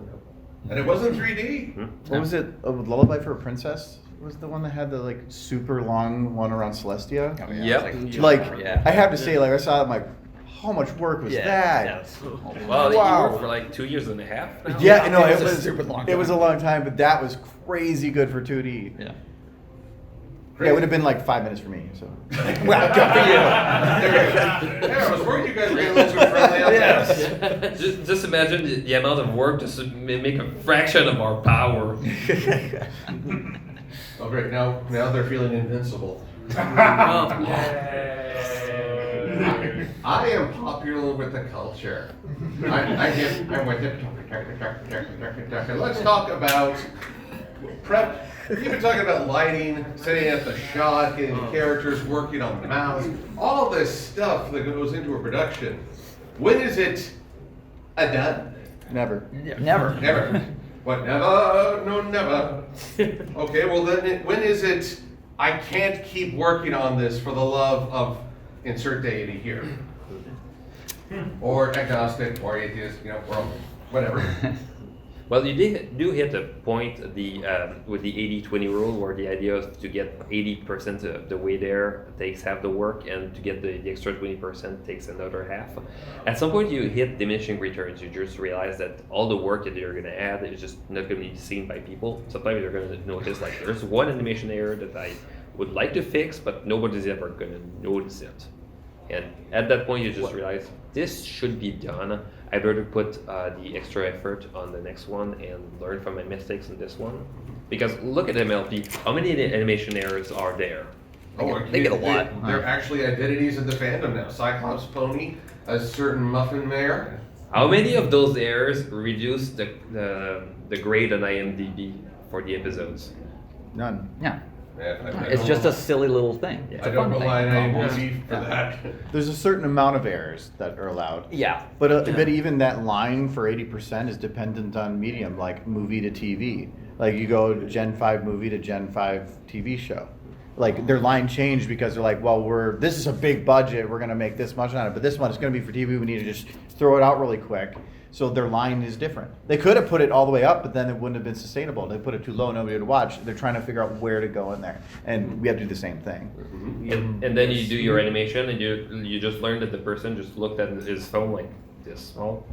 and it wasn't 3D. What was it? Lullaby for a Princess was the one that had the like super long one around Celestia. Oh, yeah, Yep. it's Like, yeah. I have to say, like I saw it, I'm like, how much work was that? Yes. Well, you Wow. worked for like 2 years and a half now. Yeah, no, It it was a was super long It was a time. long time, but that was crazy good for 2D. Yeah. Yeah, it would have been like 5 minutes for me. So. Well, good for you. Yeah, I was worried you guys were getting a little too friendly on Yes. Just imagine the amount of work just to make a fraction of our power. Oh, great! Now they're feeling invincible. I am popular with the culture. I'm with it. Let's talk about prep. You've been talking about lighting, setting up the shot, getting the characters working on the mouse, all this stuff that goes into a production. When is it done? Never. Never. Never. What? Never? No, never. Okay, well then, when is it? I can't keep working on this for the love of insert deity here, or agnostic, or atheist, world, whatever. Well, you do hit a point with the 80-20 rule, where the idea is to get 80% of the way there takes half the work, and to get the extra 20% takes another half. At some point, you hit diminishing returns. You just realize that all the work that you're going to add is just not going to be seen by people. Sometimes you're going to notice like there's one animation error that I would like to fix, but nobody's ever going to notice it. And at that point, you just realize this should be done. I better put the extra effort on the next one and learn from my mistakes in this one. Because look at MLP, how many animation errors are there? They get a lot. They're actually identities in the fandom now. Cyclops Pony, a certain Muffin Mare. How many of those errors reduce the grade on IMDb for the episodes? None. Yeah. Yeah, It's just a silly little thing. It's I a don't fun rely on thing. IMDb for that. There's a certain amount of errors that are allowed. Yeah. But even that line for 80% is dependent on medium, like movie to TV. Like you go Gen 5 movie to Gen 5 TV show. Like their line changed because they're like, well, this is a big budget, we're gonna make this much on it, but this one is gonna be for TV, we need to just throw it out really quick. So their line is different. They could have put it all the way up, but then it wouldn't have been sustainable. They put it too low, nobody would watch. They're trying to figure out where to go in there. And we have to do the same thing. And then you do your animation and you just learn that the person just looked at his phone like this small.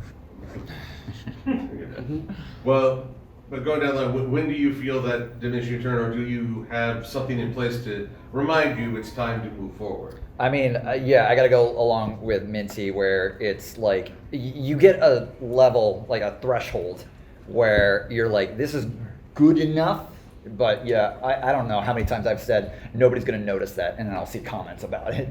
Well, but going down the line, when do you feel that diminishing return, or do you have something in place to remind you it's time to move forward? I mean, yeah, I gotta go along with Minty where it's like you get a level, like a threshold, where you're like, this is good enough. But yeah, I don't know how many times I've said nobody's gonna notice that, and then I'll see comments about it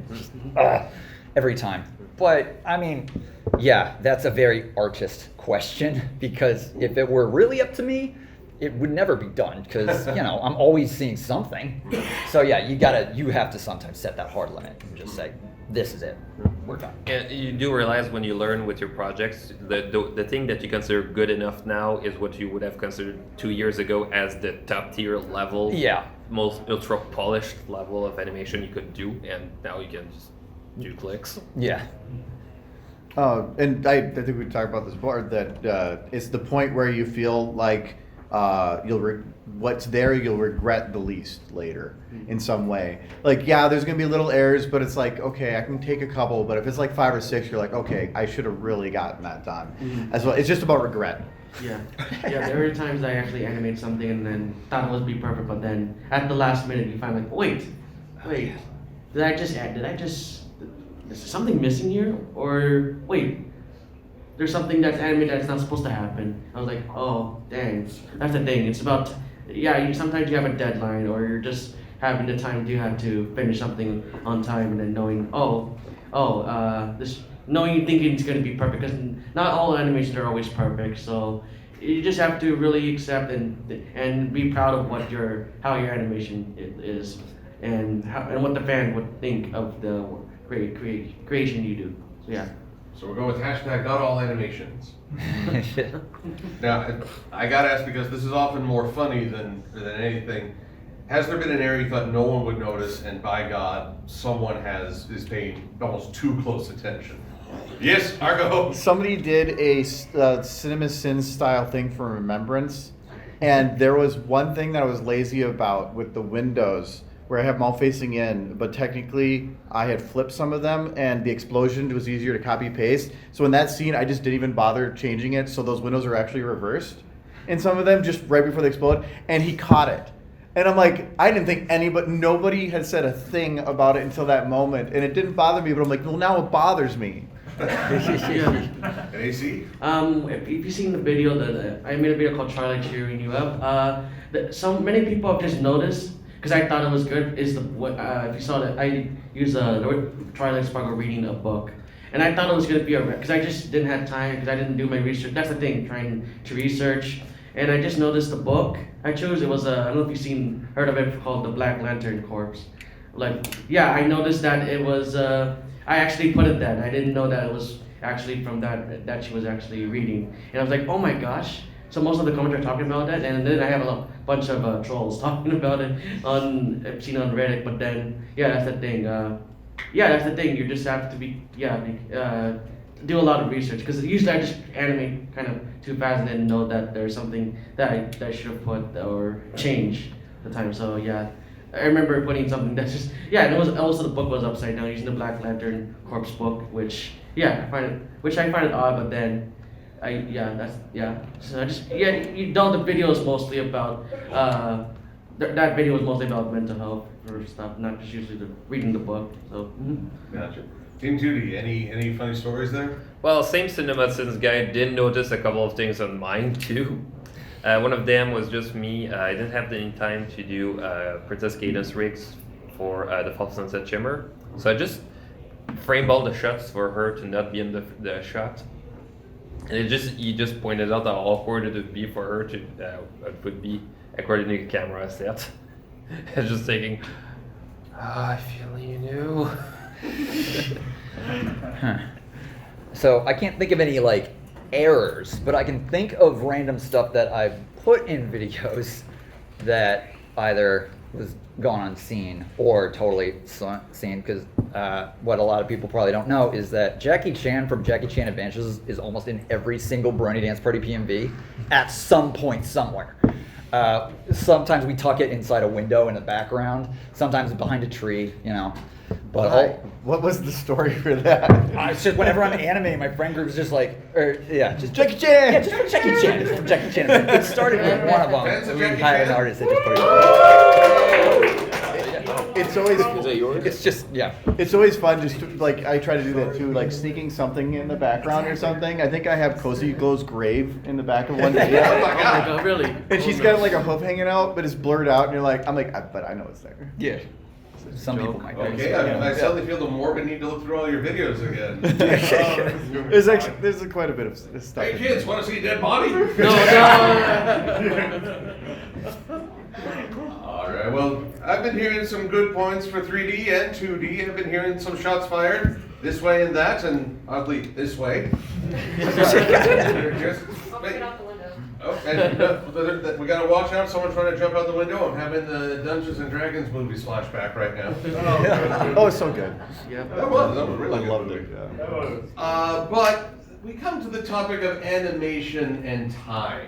every time. But I mean, yeah, that's a very artist question, because if it were really up to me, it would never be done, because I'm always seeing something. So yeah, you have to sometimes set that hard limit and just say, this is it, we're done. And you do realize when you learn with your projects, the thing that you consider good enough now is what you would have considered 2 years ago as the top tier level, most ultra polished level of animation you could do, and now you can just do clicks. Yeah. And I think we talked about this before, that it's the point where you feel like what's there you'll regret the least later in some way. Like, yeah, there's gonna be little errors, but it's like, okay, I can take a couple, but if it's like 5 or 6, you're like, okay, I should have really gotten that done. As well, it's just about regret. Yeah, there were times I actually animated something and then thought it would be perfect, but then at the last minute you find like, wait, did I just, is there something missing here? Or wait, there's something that's animated that's not supposed to happen. I was like, oh, dang, that's the thing. It's about, sometimes you have a deadline, or you're just having the time to have to finish something on time, and then knowing, knowing you thinking it's gonna be perfect, because not all animations are always perfect. So you just have to really accept and be proud of how your animation is, and what the fan would think of the creation you do. So yeah. So we're going with hashtag not all animations. Now, I gotta ask, because this is often more funny than anything. Has there been an area you thought no one would notice, and by God, someone is paying almost too close attention? Yes, Argo. Somebody did a Cinema Sins style thing for Remembrance, and there was one thing that I was lazy about with the windows, where I have them all facing in, but technically I had flipped some of them, and the explosion was easier to copy paste. So in that scene, I just didn't even bother changing it, so those windows are actually reversed in some of them, just right before they explode, and he caught it. And I'm like, I didn't think nobody had said a thing about it until that moment, and it didn't bother me, but I'm like, well, now it bothers me. AC? If you've seen the video, I made a video called Twilight Cheering You Up. Many people have just noticed, because I thought it was good, if you saw that, I used Twilight Sparkle reading a book. And I thought it was going to be because I just didn't have time, because I didn't do my research. That's the thing, trying to research. And I just noticed the book I chose. It was, I don't know if you've heard of it, called The Black Lantern Corps. I noticed that it was, I actually put it that. I didn't know that it was actually from that she was actually reading. And I was like, oh my gosh. So most of the comments are talking about that, and then I have a bunch of trolls talking about it I've seen on Reddit. But then, that's the thing. That's the thing. You just have to do a lot of research, because usually I just animate kind of too fast and then know that there's something that I should have put or changed the time. So yeah, I remember putting something that's just and it was also the book was upside down using the Black Lantern Corps book, which I find it odd, but then. So I just the video is mostly about that video was mostly about mental health or stuff, not just usually reading the book. So Gotcha. Team 2D, any funny stories there? Well, same CinemaSins guy did notice a couple of things on mine too. One of them was just me. I didn't have any time to do Princess Cadence rigs for the Fall Sunset Shimmer, so I just framed all the shots for her to not be in the shot. And you just pointed out how awkward it would be for her to it would be according to the camera set. I was just thinking, I feel you knew. So I can't think of any like errors, but I can think of random stuff that I've put in videos that either was gone unseen or totally seen, because what a lot of people probably don't know is that Jackie Chan from Jackie Chan Adventures is almost in every single Brony Dance Party PMV at some point somewhere. Sometimes we tuck it inside a window in the background, sometimes behind a tree, you know. But what was the story for that? it's just whenever I'm animating, my friend group is just like, just Jackie Chan! Yeah, just put Jackie Chan. It's from Jackie Chan. It started with one of Fans them. of We Jackie hired an Chan? artist that just put it. It's always Is that yours? It's just, yeah. It's always fun just to, like, I try to do that too, like sneaking something in the background or something. I think I have Cozy Glow's grave in the back of one video. Oh my Oh my god. god, really? And she's got like a hoof hanging out, but it's blurred out, and you're like, but I know it's there. Yeah. Some people might. Okay, I suddenly feel the morbid need to look through all your videos again. There's quite a bit of stuff. Hey in kids, there. want to see a dead body? No. Alright, well, I've been hearing some good points for 3D and 2D. I've been hearing some shots fired this way and that, and oddly, this way. I'll get out the window. Oh, and we gotta watch out, someone trying to jump out the window. I'm having the Dungeons and Dragons movies flashback right now. Oh, it's so good. That was a really I good loved movie. it. Yeah. But we come to the topic of animation and time.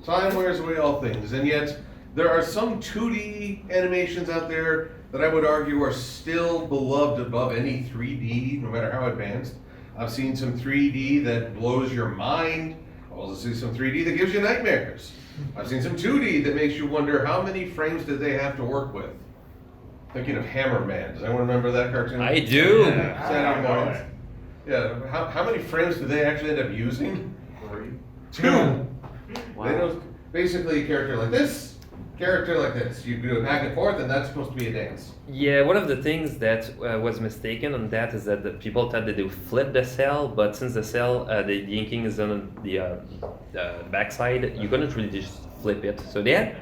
Time wears away all things, and yet there are some 2D animations out there that I would argue are still beloved above any 3D, no matter how advanced. I've seen some 3D that blows your mind. I've also seen some 3D that gives you nightmares. I've seen some 2D that makes you wonder how many frames did they have to work with. Thinking of Hammerman. Does anyone remember that cartoon? I do. Yeah. Saturday mornings. Yeah. How many frames did they actually end up using? 2. Wow. They know basically a character like this, character like this. You do it back and forth, and that's supposed to be a dance. Yeah, one of the things that was mistaken on that is that the people thought that they would flip the cell, but since the cell, the inking is on the backside, you couldn't really just flip it. So they had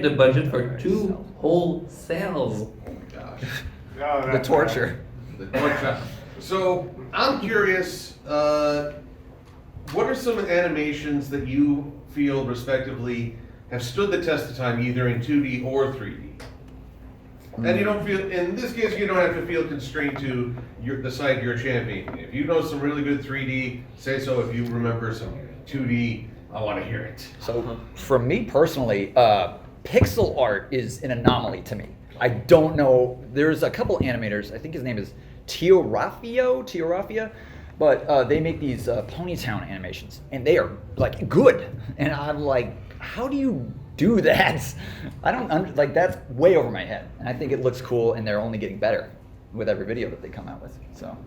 the budget for 2 whole cells. Oh gosh. The torture. The torture. So I'm curious, what are some animations that you feel respectively have stood the test of time either in 2D or 3D? And you don't feel, in this case, you don't have to feel constrained to the side you're championing. If you know some really good 3D, say so. If you remember some 2D, I want to hear it. So for me personally, pixel art is an anomaly to me. I don't know. There's a couple animators. I think his name is Tio Raffia, but they make these Ponytown animations, and they are like good. And I'm like, how do you do that? I don't like, that's way over my head. And I think it looks cool, and they're only getting better with every video that they come out with. So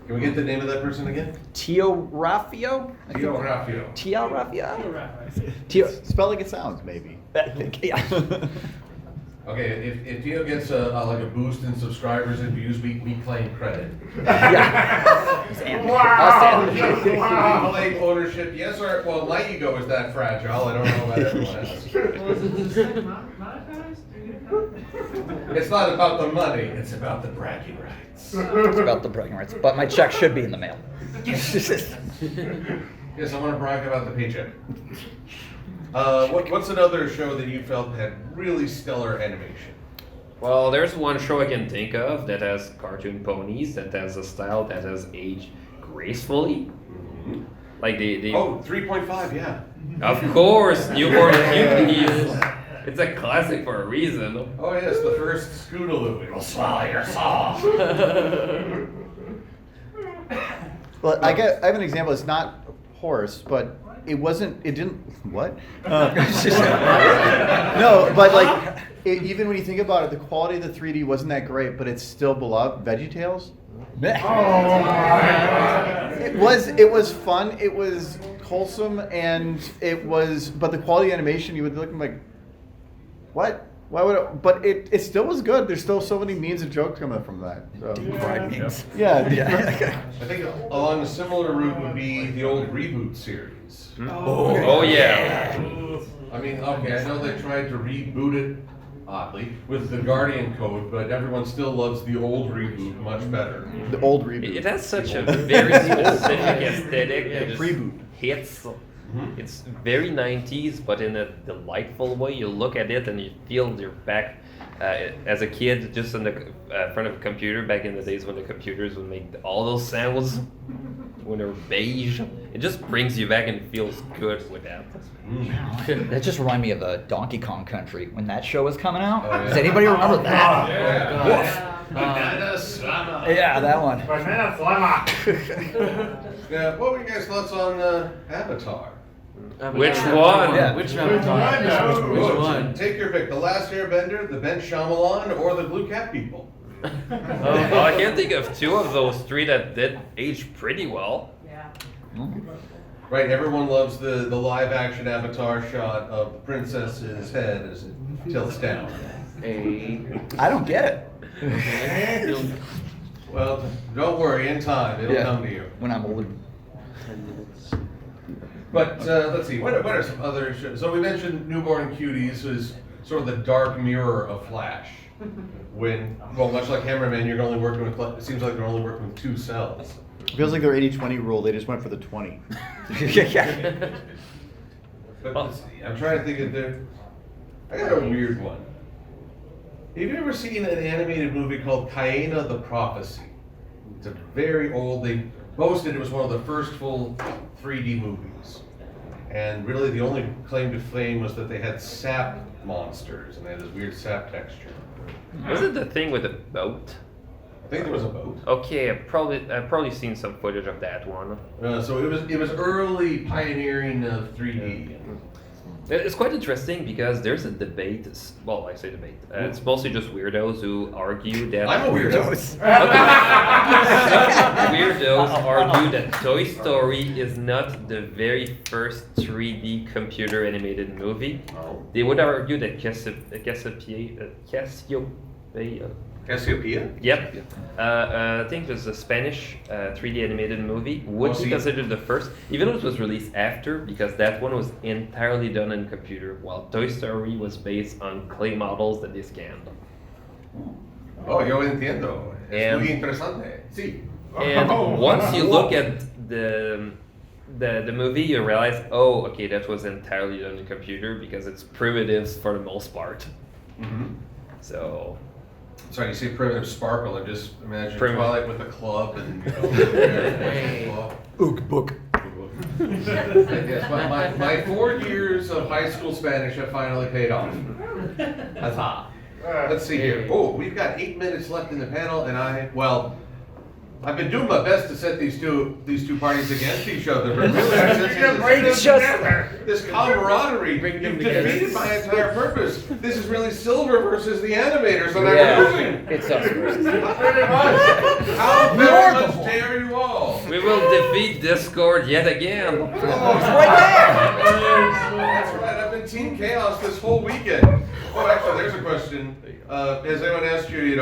Can we get the name of that person again? Tio Raffio. Tio Raffio. Tio Raffia. Tio. Spell like it sounds, maybe. Yeah. Okay, if Tio gets like a boost in subscribers and views, we claim credit. Yeah. It's Andy. Us Andy. We claim ownership. Yes, or well, my ego is that fragile. I don't know about everyone else. It's not about the money. It's about the bragging rights. It's about the bragging rights. But my check should be in the mail. Yes, I want to brag about the paycheck. What's another show that you felt had really stellar animation? Well, there's one show I can think of that has cartoon ponies, that has a style that has aged gracefully. Like they Oh, 3.5, yeah. Of course, Newborn Cuties. It's a classic for a reason. Oh yes, the first Scootaloo. It'll swallow your soul. Well, I have an example. It's not horse, but it didn't, what? No, but like, even when you think about it, the quality of the 3D wasn't that great, but it's still beloved. VeggieTales? It was fun. It was wholesome, and but the quality animation, you would look like, what? Why would it? But it still was good. There's still so many memes and jokes coming from that. So. Fried memes. Yeah. I think along a similar route would be the old reboot series. Oh yeah. I mean, okay, I know they tried to reboot it, oddly, with the Guardian Code, but everyone still loves the old reboot much better. The old reboot. It has such a very specific aesthetic that just Reboot. hits. It's very 90s, but in a delightful way. You look at it and you feel you're back as a kid, just in the front of a computer back in the days when the computers would make all those sounds when they were beige. It just brings you back and feels good with that. That just reminded me of the Donkey Kong Country when that show was coming out. Oh, yeah. Does anybody remember that? Banana Slammer. Yeah, that one. Banana Slammer. Yeah, what were you guys' thoughts on Avatar? Which one? Yeah. Which Avatar? Which one? Take your pick. The Last Airbender, the Ben Shyamalan, or the Blue Cat People? Well, I can think of two of those three that did age pretty well. Yeah. Right, everyone loves the live action Avatar shot of the princess's head as it tilts down. I don't get it. Well, don't worry, in time, it'll come to you. When I'm older. 10 minutes. But let's see, what are some other shows? So we mentioned Newborn Cuties was sort of the dark mirror of Flash. When, well, much like Hammerman, you're only working with, it seems like they're only working with 2 cells. It feels like their 80-20 rule. They just went for the 20. But let's see, I'm trying to think of I got a weird one. Have you ever seen an animated movie called Kaena the Prophecy? It's a very old, they boasted it was one of the first full 3D movies. And really the only claim to fame was that they had sap monsters and they had this weird sap texture. Was it the thing with the boat? I think there was a boat. Okay, I've probably seen some footage of that one. So it was early pioneering of 3D. It's quite interesting because there's a debate. Well, I say debate. It's mostly just weirdos who argue that. I'm a weirdo. Weirdos argue that Toy Story is not the very first 3D computer animated movie. They would argue that Cassiopeia. Cassiopeia? Yep. I think there's a Spanish 3D animated movie would be considered the first, even though it was released after, because that one was entirely done in computer, while Toy Story was based on clay models that they scanned. Oh, yo entiendo. Es And- muy interesante. Sí. And once you look at the movie, you realize, oh, okay, that was entirely done in computer because it's primitives for the most part. Mm-hmm. So. Sorry, you say primitive sparkle. I just imagine Primitive. Twilight with a club and you know. Ook book. Yes, my 4 years of high school Spanish have finally paid off. Huzzah. Let's see here. Oh, we've got 8 minutes left in the panel, and I've been doing my best to set these two parties against each other, but really, It's just this camaraderie, Bring them you've together. defeated my entire purpose. This is really Silver versus the animators, and I'm yeah. losing. It's us versus. Not very much. How very much dare you all? We will defeat Discord yet again. It's right That's right, I've been Team Chaos this whole weekend. Oh, actually, there's a question. Has anyone asked you,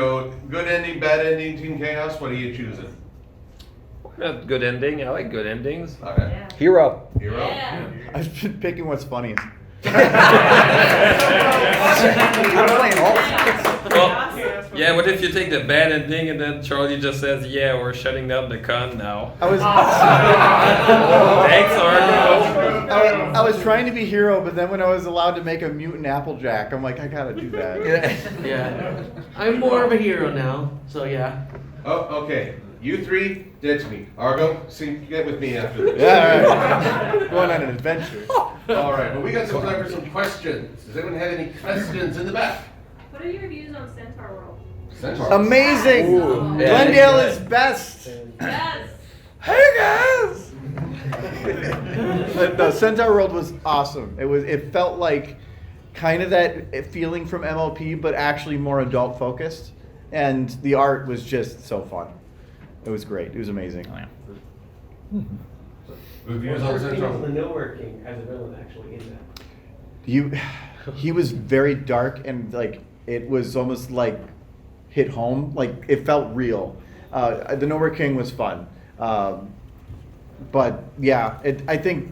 good ending, bad ending, Team Chaos? What are you choosing? Good ending. I like good endings. Okay. Yeah. Hero. Hero? Yeah. I've been picking what's funniest. I'm playing all Well, yeah, what if you take the bad ending and then Charlie just says, yeah, we're shutting down the con now. I was Thanks, Argo. I was trying to be hero, but then when I was allowed to make a mutant Applejack, I'm like, I gotta do that. Yeah. I'm more of a hero now, so yeah. Oh, okay. You three, ditch me. Argo, get with me after this. Yeah, all right. Going on an adventure. All right, but we got some time for some questions. Does anyone have any questions in the back? What are your views on Centaur World? Centaur. Amazing. Ooh. Yeah. Glendale is best. Yes. Hey guys. The Centaur World was awesome. It felt like kind of that feeling from MLP, but actually more adult focused, and the art was just so fun. It was great. It was amazing. Oh, yeah. Reviews Well, on the Central. Nowhere King as a villain actually in that. He was very dark and like it was almost like hit home. Like it felt real. The Nowhere King was fun, but yeah, I think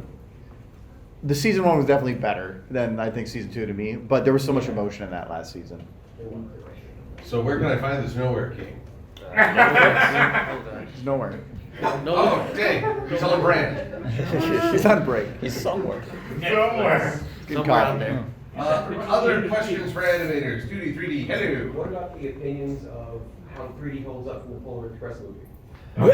the season 1 was definitely better than I think season 2 to me. But there was so much emotion in that last season. So where can I find this Nowhere King? There's nowhere. Oh, dang, he's on brand. He's on break. He's somewhere. Somewhere. Good Somewhere call. out there. Other questions for animators? 2D, 3D, hello. What about the opinions of how 3D holds up from the Polar Express movie? That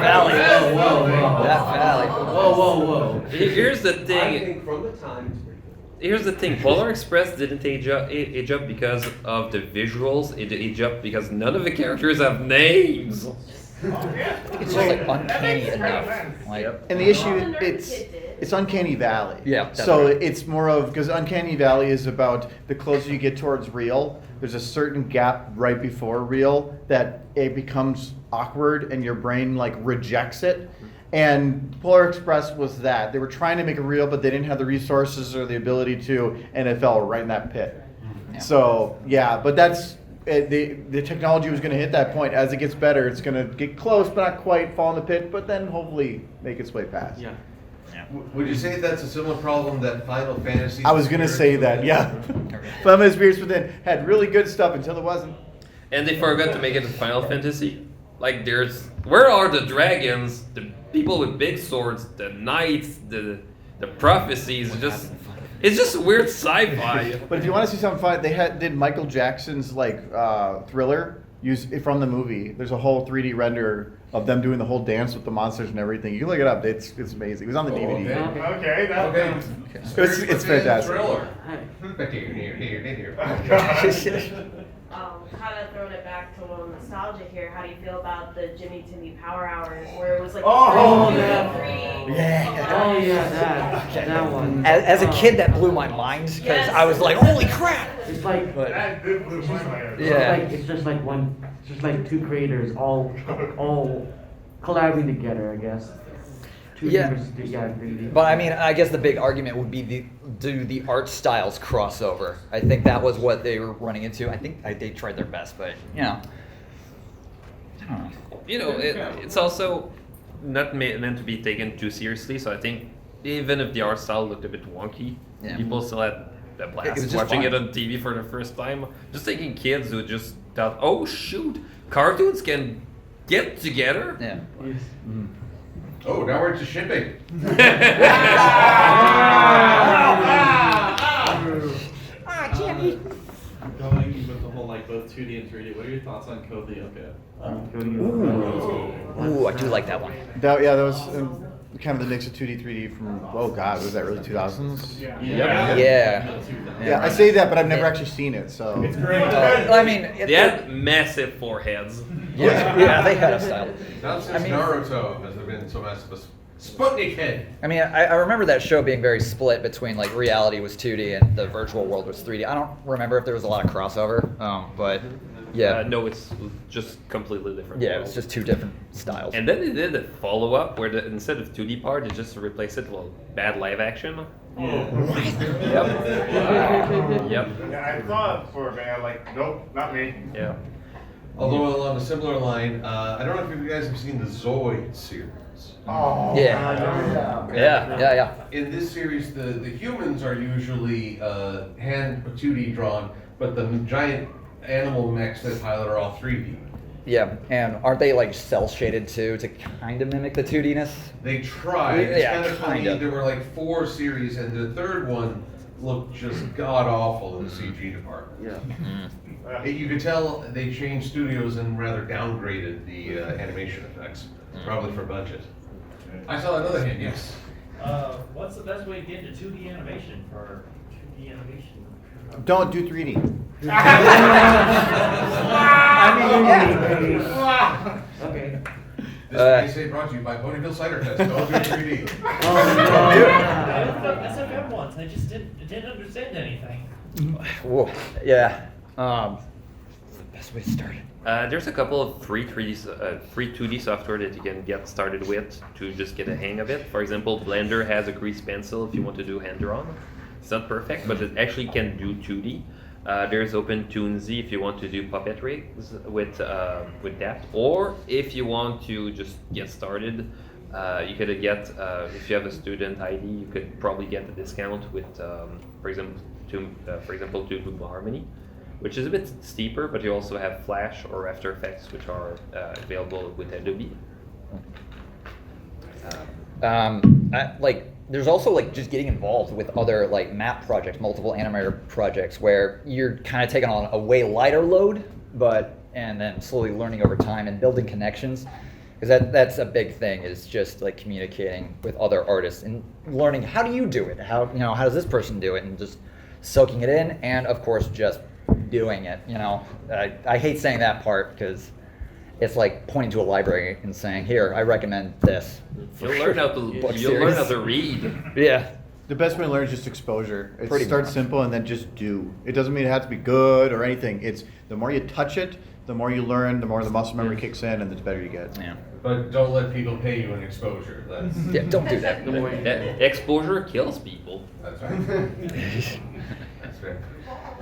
valley. That valley. Whoa. Here's the I thing. think from the time it's pretty good. Here's the thing. Polar Express didn't age up because of the visuals. It aged up because none of the characters have names. It's just like uncanny enough. Like, And the issue, All the nerds it's did. it's Uncanny Valley. Yeah, that's So right. it's more of because Uncanny Valley is about the closer you get towards real. There's a certain gap right before real that it becomes awkward and your brain like rejects it. And Polar Express was that. They were trying to make it real, but they didn't have the resources or the ability to, and it fell right in that pit. Yeah. So yeah, but that's the technology was going to hit that point. As it gets better, it's going to get close, but not quite fall in the pit. But then hopefully make its way past. Yeah. Would you say that's a similar problem that Final Fantasy? I was going to say that. Yeah, Final Spirits Within had really good stuff until it wasn't. And they forgot to make it a Final Fantasy. Like where are the dragons, the people with big swords, the knights, the prophecies? It's just weird sci-fi. But if you want to see something fun, they did Michael Jackson's Thriller from the movie. There's a whole 3D render of them doing the whole dance with the monsters and everything. You can look it up. It's amazing. It was on the DVD. Okay, that Okay. It's fantastic. Thriller. Kind of throwing it back to a little nostalgia here. How do you feel about the Jimmy Timmy Power Hours, where it was like Oh, 3D, yeah. 3D? Oh yeah, that one. as a kid, that blew my mind because I was like, holy crap! It's like But, That did blew my mind. Yeah. it's just like two creators all collaborating together, I guess. Two Yeah. different 3D. but I mean, I guess the big argument would be do the art styles crossover? I think that was what they were running into. I think they tried their best, but I don't know. It's also not meant to be taken too seriously. So I think even if the art style looked a bit wonky, Yeah. people still had a It was blast just watching fun. it on TV for the first time. Just taking kids who just thought, oh shoot, cartoons can get together. Yeah. Oh, now we're into shipping. I'm going with the whole like both 2D and 3D. What are your thoughts on Code Lyoko? Ooh, I do like that one. That was kind of the mix of 2D, 3D from, oh God, was that really 2000s? Yeah. Yeah, I say that, but I've never actually seen it, so. It's great. I mean, They had massive foreheads. yeah, they had a style. Not since I mean- Naruto has there been so massive a Sputnik head. I mean, I remember that show being very split between like reality was 2D and the virtual world was 3D. I don't remember if there was a lot of crossover, but yeah, No, it's just completely different. yeah, it worlds. was just two different styles. And then they did a follow-up where instead of 2D part, they just replaced it with bad live action. Yep. Yep. Yeah, I thought for a band, like, nope, not me. Yeah. Although along a similar line, I don't know if you guys have seen the Zoid series. Oh. Yeah. In this series, the humans are usually hand 2D drawn, but the giant animal mechs they pilot are all 3D. Yeah, and aren't they like cell shaded too to kind of mimic the 2D-ness? They tried. It's Yeah, kind of funny. kind of. There were like 4 series, and the third one looked just god awful in the CG department. Yeah. You could tell they changed studios and rather downgraded the animation effects, probably for budget. I saw another hand, yes. What's the best way to get into 2D animation for 2D animation? Don't do 3D. Okay. This PSA brought to you by Ponyville Ciderfest. Don't do 3D. SFM once, I just didn't understand anything. Whoa. Yeah. Best way to start it. There's a couple of free 2D software that you can get started with to just get a hang of it. For example, Blender has a grease pencil if you want to do hand-drawn. It's not perfect, but it actually can do 2D. There's OpenToonzy if you want to do puppet rigs with that, or if you want to just get started, you could get if you have a student ID, you could probably get a discount with, for example, to Harmony, which is a bit steeper, but you also have Flash or After Effects, which are available with Adobe. There's also like just getting involved with other like map projects, multiple animator projects, where you're kind of taking on a way lighter load, and then slowly learning over time and building connections, because that's a big thing, is just like communicating with other artists and learning how do you do it, how does this person do it, and just soaking it in, and of course just doing it. I hate saying that part because it's like pointing to a library and saying, "Here, I recommend this." You'll learn how to read. Yeah. The best way to learn is just exposure. It Pretty starts much. simple and then just do. It doesn't mean it has to be good or anything. It's the more you touch it, the more you learn, the more the muscle memory kicks in, and the better you get. Yeah. But don't let people pay you in exposure. That's, Yeah. Don't do that. Exposure kills people. that's right. That's right.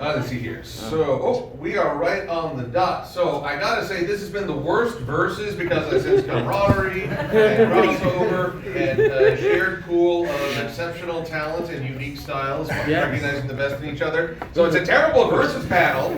Let's see here. So, we are right on the dot. So, I gotta say, this has been the worst verses because I sense camaraderie and crossover and a shared pool of exceptional talent and unique styles, recognizing the best in each other. So, it's a terrible versus panel.